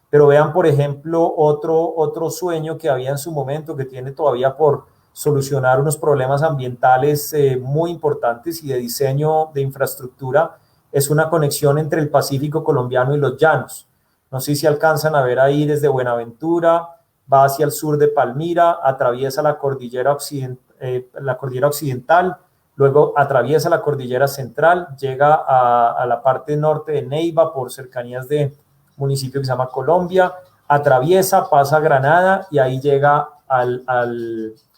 Pero vean, por ejemplo, otro sueño que había en su momento, que tiene todavía por solucionar unos problemas ambientales muy importantes y de diseño de infraestructura, es una conexión entre el Pacífico colombiano y los llanos. No sé si alcanzan a ver ahí desde Buenaventura, va hacia el sur de Palmira, atraviesa la cordillera occidental, luego atraviesa la cordillera central, llega a la parte norte de Neiva por cercanías de municipio que se llama Colombia, atraviesa, pasa a Granada y ahí llega a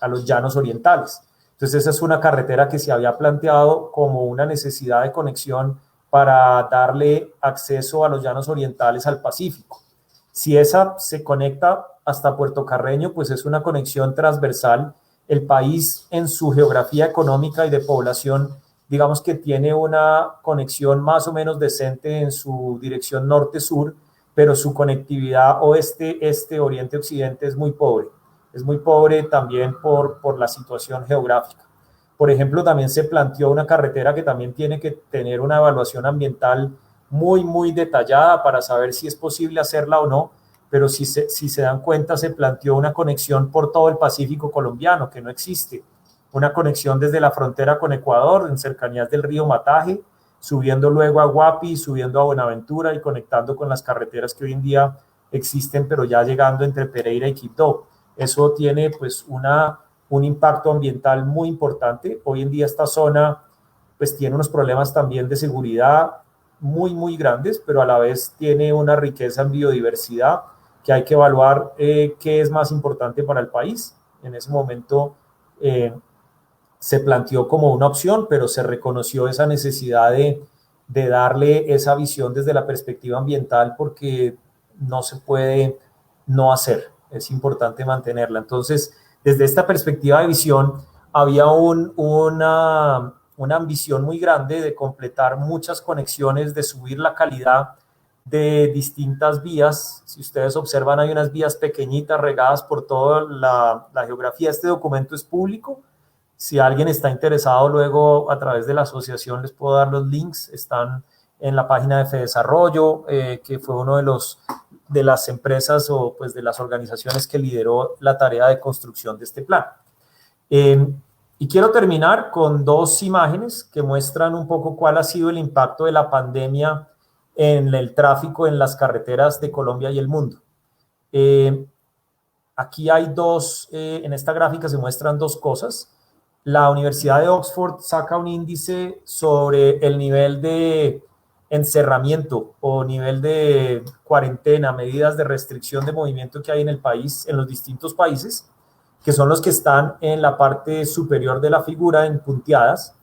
los llanos orientales. Entonces esa es una carretera que se había planteado como una necesidad de conexión para darle acceso a los llanos orientales al Pacífico. Si esa se conecta hasta Puerto Carreño, pues es una conexión transversal. El país en su geografía económica y de población, digamos que tiene una conexión más o menos decente en su dirección norte-sur, pero su conectividad oeste-este, oriente-occidente es muy pobre. Es muy pobre también por la situación geográfica. Por ejemplo, también se planteó una carretera que también tiene que tener una evaluación ambiental muy, muy detallada para saber si es posible hacerla o no, pero si se dan cuenta, se planteó una conexión por todo el Pacífico colombiano, que no existe. Una conexión desde la frontera con Ecuador, en cercanías del río Mataje, subiendo luego a Guapi, subiendo a Buenaventura y conectando con las carreteras que hoy en día existen, pero ya llegando entre Pereira y Quibdó. Eso tiene pues un impacto ambiental muy importante. Hoy en día esta zona pues tiene unos problemas también de seguridad muy, muy grandes, pero a la vez tiene una riqueza en biodiversidad que hay que evaluar qué es más importante para el país. En ese momento se planteó como una opción, pero se reconoció esa necesidad de darle esa visión desde la perspectiva ambiental porque no se puede no hacer, es importante mantenerla. Entonces, desde esta perspectiva de visión, había una ambición muy grande de completar muchas conexiones, de subir la calidad de distintas vías. Si ustedes observan, hay unas vías pequeñitas regadas por toda la geografía. Este documento es público. Si alguien está interesado, luego a través de la asociación les puedo dar los links. Están en la página de FEDesarrollo, que fue uno de las empresas o pues de las organizaciones que lideró la tarea de construcción de este plan. Y quiero terminar con dos imágenes que muestran un poco cuál ha sido el impacto de la pandemia en el tráfico en las carreteras de Colombia y el mundo. Aquí hay en esta gráfica se muestran dos cosas. La Universidad de Oxford saca un índice sobre el nivel de encerramiento o nivel de cuarentena, medidas de restricción de movimiento que hay en el país, en los distintos países, que son los que están en la parte superior de la figura en punteadas.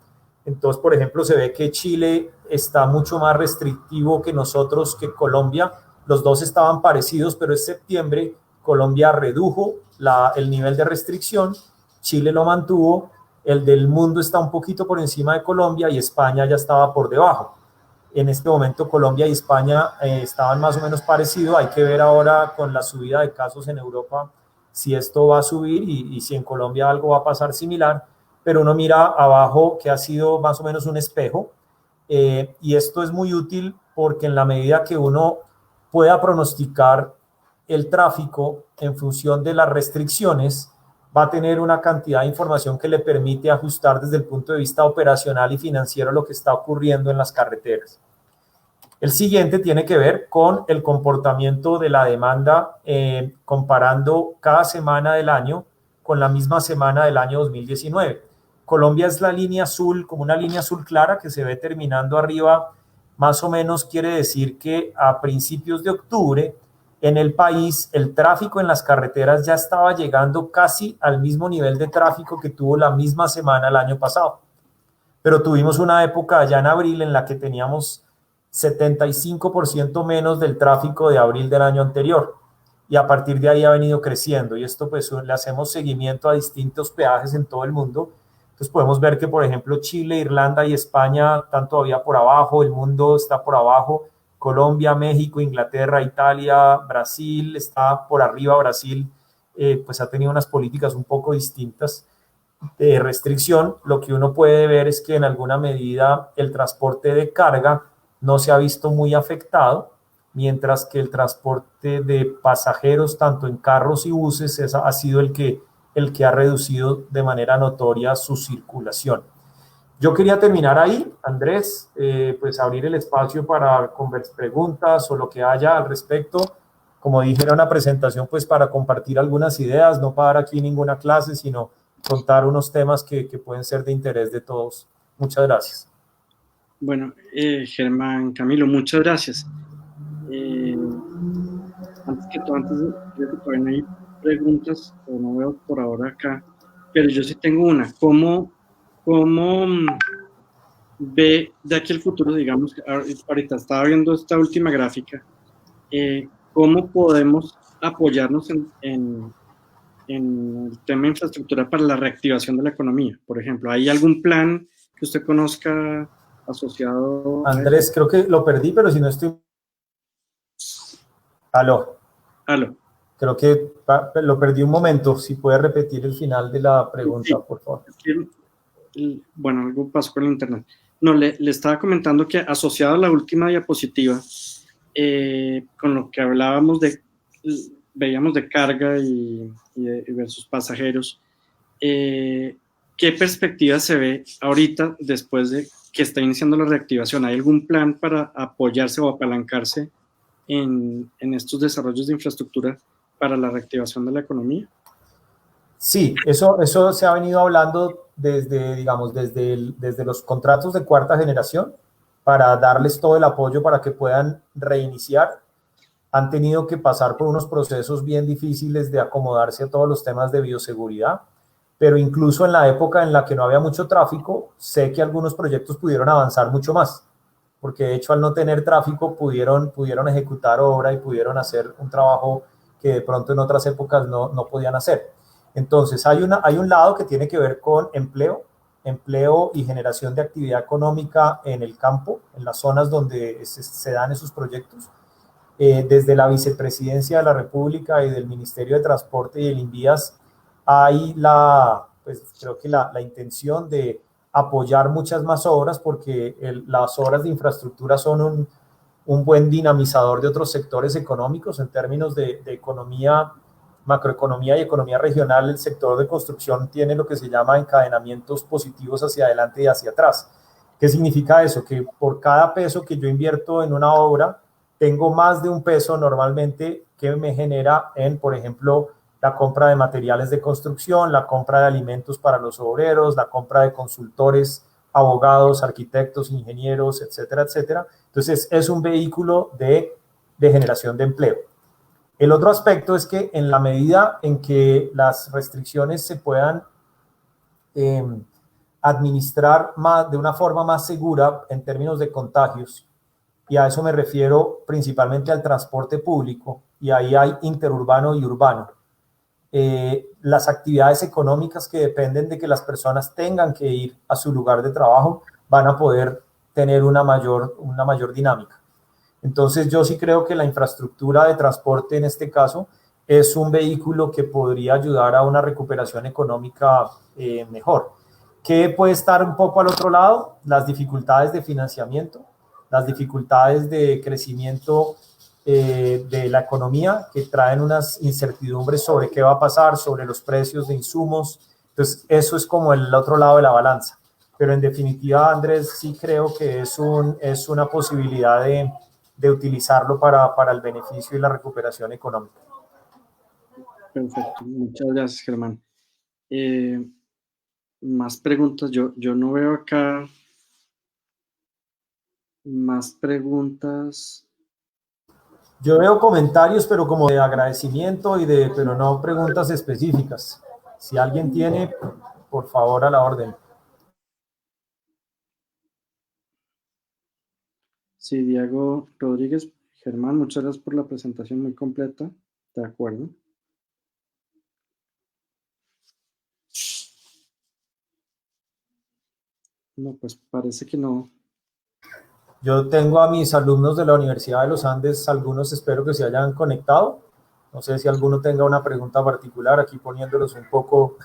Entonces, por ejemplo, se ve que Chile está mucho más restrictivo que nosotros, que Colombia. Los dos estaban parecidos, pero en septiembre Colombia redujo el nivel de restricción, Chile lo mantuvo. El del mundo está un poquito por encima de Colombia y España ya estaba por debajo. En este momento Colombia y España estaban más o menos parecidos. Hay que ver ahora con la subida de casos en Europa si esto va a subir y si en Colombia algo va a pasar similar. Pero uno mira abajo que ha sido más o menos un espejo, y esto es muy útil porque en la medida que uno pueda pronosticar el tráfico, en función de las restricciones, va a tener una cantidad de información que le permite ajustar desde el punto de vista operacional y financiero lo que está ocurriendo en las carreteras. El siguiente tiene que ver con el comportamiento de la demanda comparando cada semana del año con la misma semana del año 2019. Colombia es la línea azul, como una línea azul clara que se ve terminando arriba, más o menos quiere decir que a principios de octubre en el país el tráfico en las carreteras ya estaba llegando casi al mismo nivel de tráfico que tuvo la misma semana el año pasado. Pero tuvimos una época allá en abril en la que teníamos 75% menos del tráfico de abril del año anterior, y a partir de ahí ha venido creciendo, y esto pues le hacemos seguimiento a distintos peajes en todo el mundo. Entonces podemos ver que, por ejemplo, Chile, Irlanda y España están todavía por abajo, el mundo está por abajo, Colombia, México, Inglaterra, Italia, Brasil está por arriba. Brasil pues ha tenido unas políticas un poco distintas de restricción. Lo que uno puede ver es que en alguna medida el transporte de carga no se ha visto muy afectado, mientras que el transporte de pasajeros, tanto en carros y buses, ha sido el que ha reducido de manera notoria su circulación. Yo quería terminar ahí, Andrés, pues abrir el espacio para preguntas o lo que haya al respecto. Como dije, era una presentación pues para compartir algunas ideas, no para dar aquí ninguna clase, sino contar unos temas que pueden ser de interés de todos. Muchas gracias. Bueno, Germán Camilo, muchas gracias. Antes que todo, creo que todavía no hay preguntas, o no veo por ahora acá, pero yo sí tengo una. ¿Cómo ve de aquí al futuro, digamos, ahorita estaba viendo esta última gráfica, cómo podemos apoyarnos en el tema de infraestructura para la reactivación de la economía? Por ejemplo, ¿hay algún plan que usted conozca asociado? Andrés, creo que lo perdí, pero si no estoy... Aló. Creo que lo perdí un momento. Si puede repetir el final de la pregunta, sí, por favor. Bueno, algo pasó con el internet. No, le estaba comentando que asociado a la última diapositiva, con lo que veíamos de carga y versus pasajeros, ¿qué perspectiva se ve ahorita después de que está iniciando la reactivación? ¿Hay algún plan para apoyarse o apalancarse en estos desarrollos de infraestructura para la reactivación de la economía? Sí, eso se ha venido hablando desde los contratos de cuarta generación, para darles todo el apoyo para que puedan reiniciar. Han tenido que pasar por unos procesos bien difíciles de acomodarse a todos los temas de bioseguridad, pero incluso en la época en la que no había mucho tráfico, sé que algunos proyectos pudieron avanzar mucho más, porque de hecho al no tener tráfico pudieron ejecutar obra y pudieron hacer un trabajo que de pronto en otras épocas no podían hacer. Entonces hay un lado que tiene que ver con empleo y generación de actividad económica en el campo, en las zonas donde se dan esos proyectos. Desde la Vicepresidencia de la República y del Ministerio de Transporte y el INVIAS hay creo que la intención de apoyar muchas más obras, porque las obras de infraestructura son un buen dinamizador de otros sectores económicos. En términos de economía, macroeconomía y economía regional, el sector de construcción tiene lo que se llama encadenamientos positivos hacia adelante y hacia atrás. ¿Qué significa eso? Que por cada peso que yo invierto en una obra, tengo más de un peso normalmente que me genera en, por ejemplo, la compra de materiales de construcción, la compra de alimentos para los obreros, la compra de consultores, abogados, arquitectos, ingenieros, etcétera, etcétera. Entonces, es un vehículo de generación de empleo. El otro aspecto es que en la medida en que las restricciones se puedan administrar de una forma más segura en términos de contagios, y a eso me refiero principalmente al transporte público, y ahí hay interurbano y urbano. Las actividades económicas que dependen de que las personas tengan que ir a su lugar de trabajo van a poder tener una mayor dinámica. Entonces yo sí creo que la infraestructura de transporte en este caso es un vehículo que podría ayudar a una recuperación económica mejor. ¿Qué puede estar un poco al otro lado? Las dificultades de financiamiento, las dificultades de crecimiento de la economía que traen unas incertidumbres sobre qué va a pasar, sobre los precios de insumos. Entonces, eso es como el otro lado de la balanza. Pero en definitiva, Andrés, sí creo que es una posibilidad de utilizarlo para el beneficio y la recuperación económica. Perfecto, muchas gracias, Germán. Más preguntas, yo no veo acá más preguntas. Yo veo comentarios, pero como de agradecimiento pero no preguntas específicas. Si alguien tiene, por favor, a la orden. Sí, Diego Rodríguez, Germán, muchas gracias por la presentación muy completa. De acuerdo. No, pues parece que no. Yo tengo a mis alumnos de la Universidad de los Andes, algunos espero que se hayan conectado. No sé si alguno tenga una pregunta particular, aquí poniéndolos un poco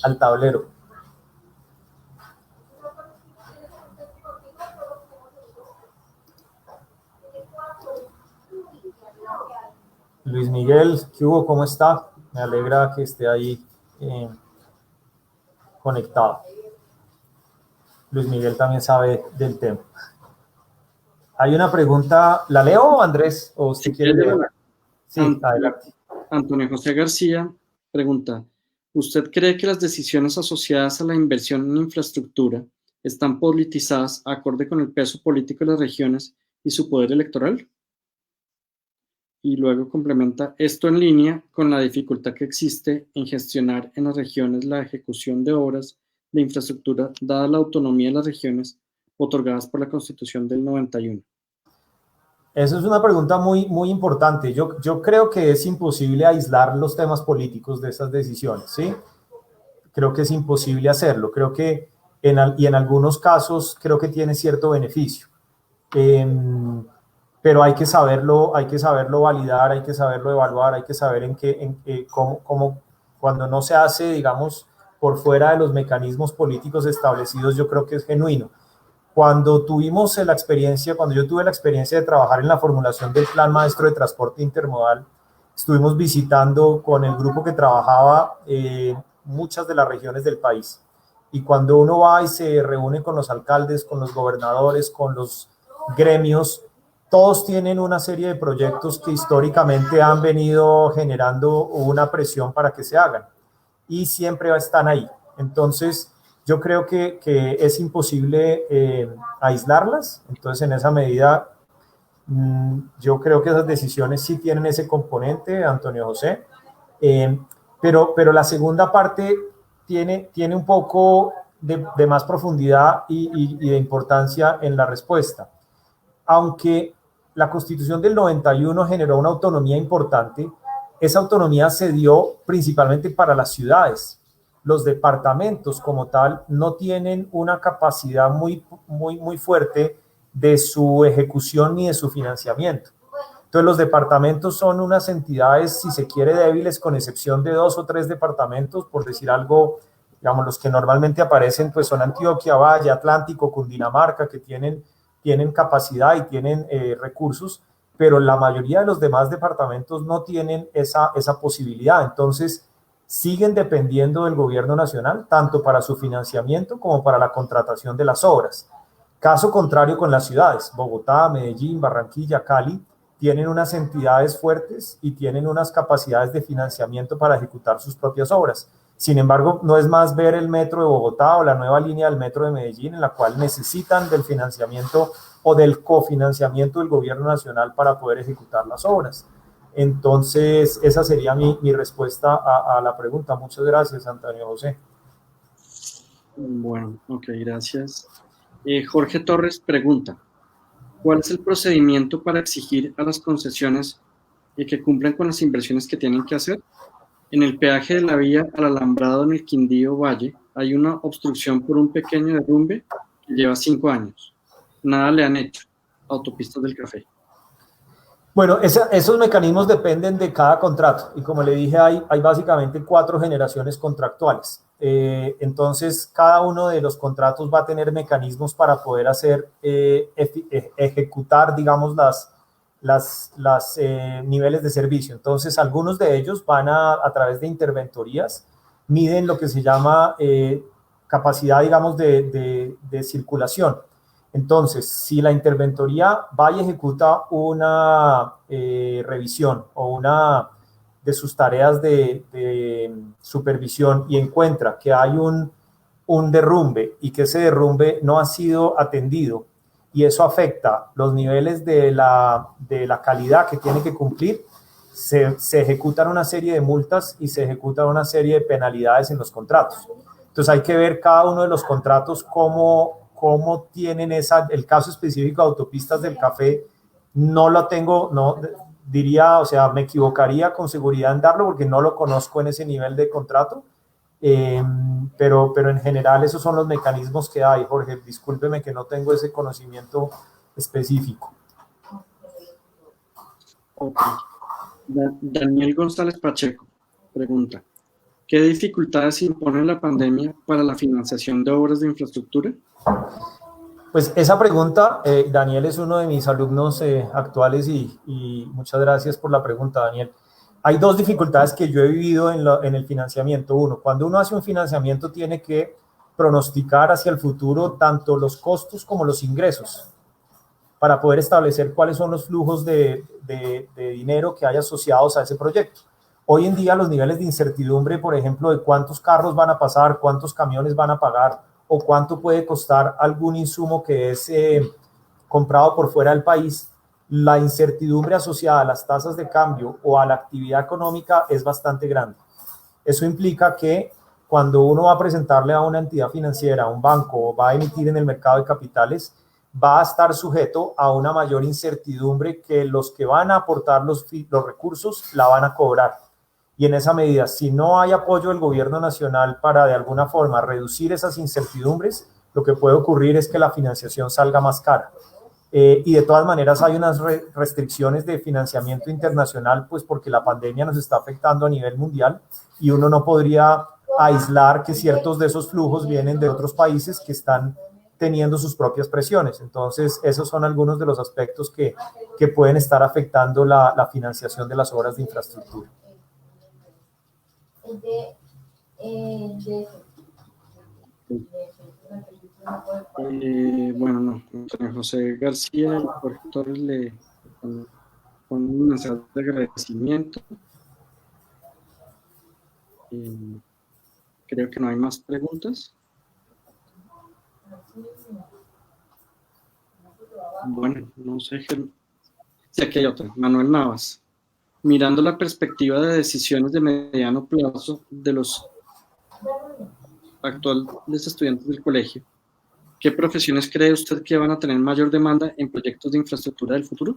al tablero. Luis Miguel, ¿qué hubo? ¿Cómo está? Me alegra que esté ahí conectado. Luis Miguel también sabe del tema. Hay una pregunta, ¿la leo, Andrés? ¿O usted quiere leer? Sí, adelante. Antonio José García pregunta, ¿usted cree que las decisiones asociadas a la inversión en infraestructura están politizadas acorde con el peso político de las regiones y su poder electoral? Y luego complementa esto en línea con la dificultad que existe en gestionar en las regiones la ejecución de obras de infraestructura dada la autonomía de las regiones otorgadas por la Constitución del 91. Eso es una pregunta muy, muy importante. Yo creo que es imposible aislar los temas políticos de esas decisiones, ¿sí? Creo que es imposible hacerlo. Creo que en algunos casos creo que tiene cierto beneficio. Pero hay que saberlo validar, hay que saberlo evaluar, hay que saber cómo, cuando no se hace, digamos, por fuera de los mecanismos políticos establecidos, yo creo que es genuino. Cuando yo tuve la experiencia de trabajar en la formulación del Plan Maestro de Transporte Intermodal, estuvimos visitando con el grupo que trabajaba muchas de las regiones del país. Y cuando uno va y se reúne con los alcaldes, con los gobernadores, con los gremios, todos tienen una serie de proyectos que históricamente han venido generando una presión para que se hagan. Y siempre están ahí. Entonces, yo creo que es imposible aislarlas. Entonces, en esa medida, yo creo que esas decisiones sí tienen ese componente, Antonio José. Pero la segunda parte tiene un poco de más profundidad y de importancia en la respuesta. Aunque la Constitución del 91 generó una autonomía importante, esa autonomía se dio principalmente para las ciudades. Los departamentos como tal no tienen una capacidad muy fuerte de su ejecución ni de su financiamiento. Entonces los departamentos son unas entidades, si se quiere, débiles, con excepción de 2 o 3 departamentos, por decir algo, digamos, los que normalmente aparecen pues son Antioquia, Valle, Atlántico, Cundinamarca, que tienen capacidad y tienen recursos, pero la mayoría de los demás departamentos no tienen esa posibilidad. Entonces, siguen dependiendo del gobierno nacional, tanto para su financiamiento como para la contratación de las obras. Caso contrario con las ciudades, Bogotá, Medellín, Barranquilla, Cali, tienen unas entidades fuertes y tienen unas capacidades de financiamiento para ejecutar sus propias obras. Sin embargo, no es más ver el metro de Bogotá o la nueva línea del metro de Medellín, en la cual necesitan del financiamiento o del cofinanciamiento del gobierno nacional para poder ejecutar las obras. Entonces, esa sería mi respuesta a la pregunta. Muchas gracias, Antonio José. Bueno, ok, gracias. Jorge Torres pregunta, ¿cuál es el procedimiento para exigir a las concesiones que cumplan con las inversiones que tienen que hacer? En el peaje de la vía al alambrado en el Quindío Valle hay una obstrucción por un pequeño derrumbe que lleva 5 años. Nada le han hecho. Autopistas del Café. Bueno, esos mecanismos dependen de cada contrato y como le dije, hay básicamente 4 generaciones contractuales. Entonces, cada uno de los contratos va a tener mecanismos para poder ejecutar, digamos, niveles de servicio. Entonces, algunos de ellos van a través de interventorías, miden lo que se llama capacidad, digamos, de circulación. Entonces, si la interventoría va y ejecuta una revisión o una de sus tareas de supervisión y encuentra que hay un derrumbe y que ese derrumbe no ha sido atendido y eso afecta los niveles de la calidad que tiene que cumplir, se ejecutan una serie de multas y se ejecutan una serie de penalidades en los contratos. Entonces hay que ver cada uno de los contratos cómo tienen el caso específico de Autopistas del Café. No lo tengo, no diría, o sea, me equivocaría con seguridad en darlo porque no lo conozco en ese nivel de contrato. Pero en general esos son los mecanismos que hay. Jorge, discúlpeme que no tengo ese conocimiento específico. Okay. Daniel González Pacheco pregunta: ¿qué dificultades impone la pandemia para la financiación de obras de infraestructura? Pues esa pregunta, Daniel es uno de mis alumnos actuales y muchas gracias por la pregunta, Daniel. Hay dos dificultades que yo he vivido en el financiamiento. Uno, cuando uno hace un financiamiento tiene que pronosticar hacia el futuro tanto los costos como los ingresos para poder establecer cuáles son los flujos de dinero que hay asociados a ese proyecto. Hoy en día los niveles de incertidumbre, por ejemplo, de cuántos carros van a pasar, cuántos camiones van a pagar o cuánto puede costar algún insumo que es comprado por fuera del país, la incertidumbre asociada a las tasas de cambio o a la actividad económica es bastante grande. Eso implica que cuando uno va a presentarle a una entidad financiera, a un banco o va a emitir en el mercado de capitales, va a estar sujeto a una mayor incertidumbre que los que van a aportar los recursos la van a cobrar. Y en esa medida, si no hay apoyo del gobierno nacional para de alguna forma reducir esas incertidumbres, lo que puede ocurrir es que la financiación salga más cara. Y de todas maneras hay unas restricciones de financiamiento internacional, pues porque la pandemia nos está afectando a nivel mundial y uno no podría aislar que ciertos de esos flujos vienen de otros países que están teniendo sus propias presiones. Entonces, esos son algunos de los aspectos que pueden estar afectando la financiación de las obras de infraestructura. Bueno, no, Antonio José García y Jorge Torres le ponen un mensaje de agradecimiento. Creo que no hay más preguntas. Bueno, no sé. Sí, aquí hay otra. Manuel Navas. Mirando la perspectiva de decisiones de mediano plazo de los actuales estudiantes del colegio, ¿qué profesiones cree usted que van a tener mayor demanda en proyectos de infraestructura del futuro?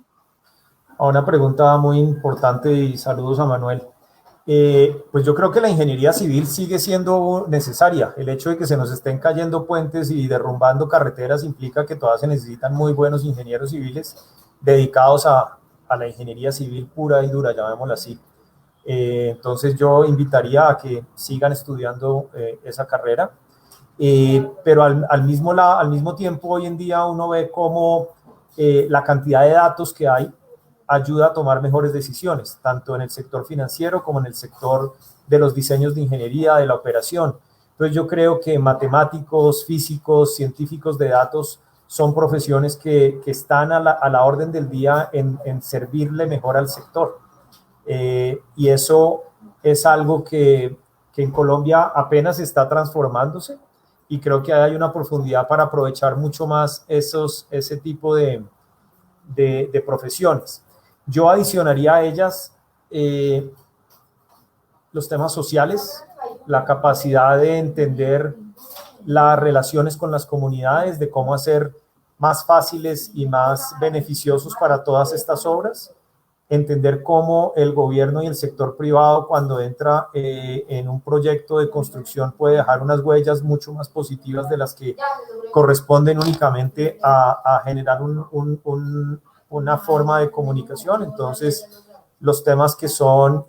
Una pregunta muy importante y saludos a Manuel. Pues yo creo que la ingeniería civil sigue siendo necesaria. El hecho de que se nos estén cayendo puentes y derrumbando carreteras implica que todavía se necesitan muy buenos ingenieros civiles dedicados a la ingeniería civil pura y dura, llamémosla así. Entonces yo invitaría a que sigan estudiando esa carrera. Pero al mismo tiempo hoy en día uno ve cómo la cantidad de datos que hay ayuda a tomar mejores decisiones, tanto en el sector financiero como en el sector de los diseños de ingeniería, de la operación. Entonces yo creo que matemáticos, físicos, científicos de datos son profesiones que están a la orden del día en servirle mejor al sector. Y eso es algo que en Colombia apenas está transformándose y creo que hay una profundidad para aprovechar mucho más ese tipo de profesiones. Yo adicionaría a ellas los temas sociales, la capacidad de entender las relaciones con las comunidades, de cómo hacer más fáciles y más beneficiosos para todas estas obras, entender cómo el gobierno y el sector privado cuando entra en un proyecto de construcción puede dejar unas huellas mucho más positivas de las que corresponden únicamente a generar una forma de comunicación. Entonces, los temas que son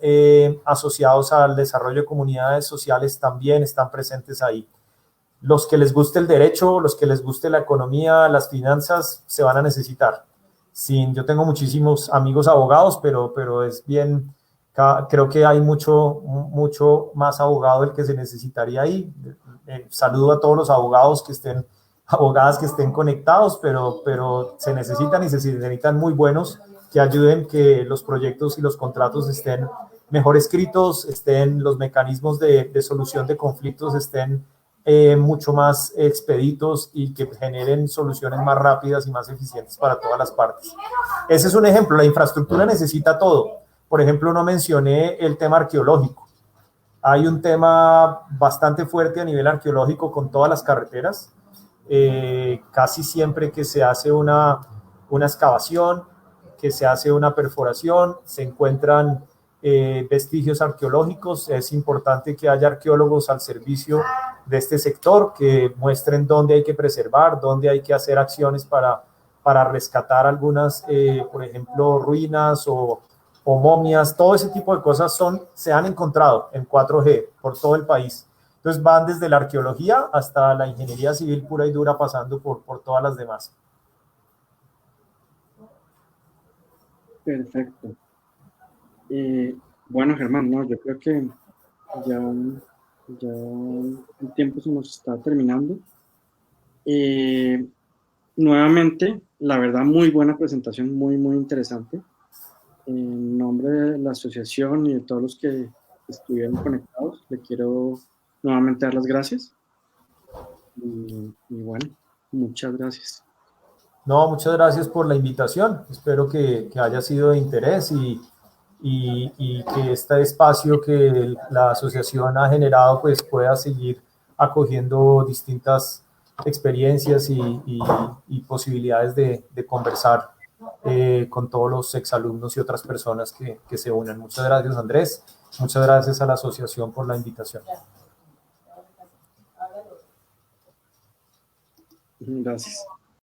asociados al desarrollo de comunidades sociales también están presentes ahí. Los que les guste el derecho, los que les guste la economía, las finanzas, se van a necesitar. yo tengo muchísimos amigos abogados, pero es bien, creo que hay mucho más abogado del que se necesitaría ahí. Saludo a todos los abogados abogadas que estén conectados, pero se necesitan y se necesitan muy buenos que ayuden que los proyectos y los contratos estén mejor escritos, estén los mecanismos de solución de conflictos estén mucho más expeditos y que generen soluciones más rápidas y más eficientes para todas las partes. Ese es un ejemplo. La infraestructura necesita todo. Por ejemplo, no mencioné el tema arqueológico. Hay un tema bastante fuerte a nivel arqueológico con todas las carreteras. Casi siempre que se hace una excavación, que se hace una perforación, se encuentran vestigios arqueológicos. Es importante que haya arqueólogos al servicio de este sector que muestren dónde hay que preservar, dónde hay que hacer acciones para rescatar algunas, por ejemplo, ruinas o momias. Todo ese tipo de cosas se han encontrado en 4G por todo el país. Entonces van desde la arqueología hasta la ingeniería civil pura y dura, pasando por todas las demás. Perfecto. Bueno, Germán, no, yo creo que ya el tiempo se nos está terminando. Nuevamente, la verdad, muy buena presentación, muy, muy interesante. En nombre de la asociación y de todos los que estuvieron conectados, le quiero nuevamente dar las gracias. Y bueno, muchas gracias. No, muchas gracias por la invitación. Espero que haya sido de interés y que este espacio que la asociación ha generado pues pueda seguir acogiendo distintas experiencias y posibilidades de conversar con todos los exalumnos y otras personas que se unan. Muchas gracias, Andrés. Muchas gracias a la asociación por la invitación. Gracias.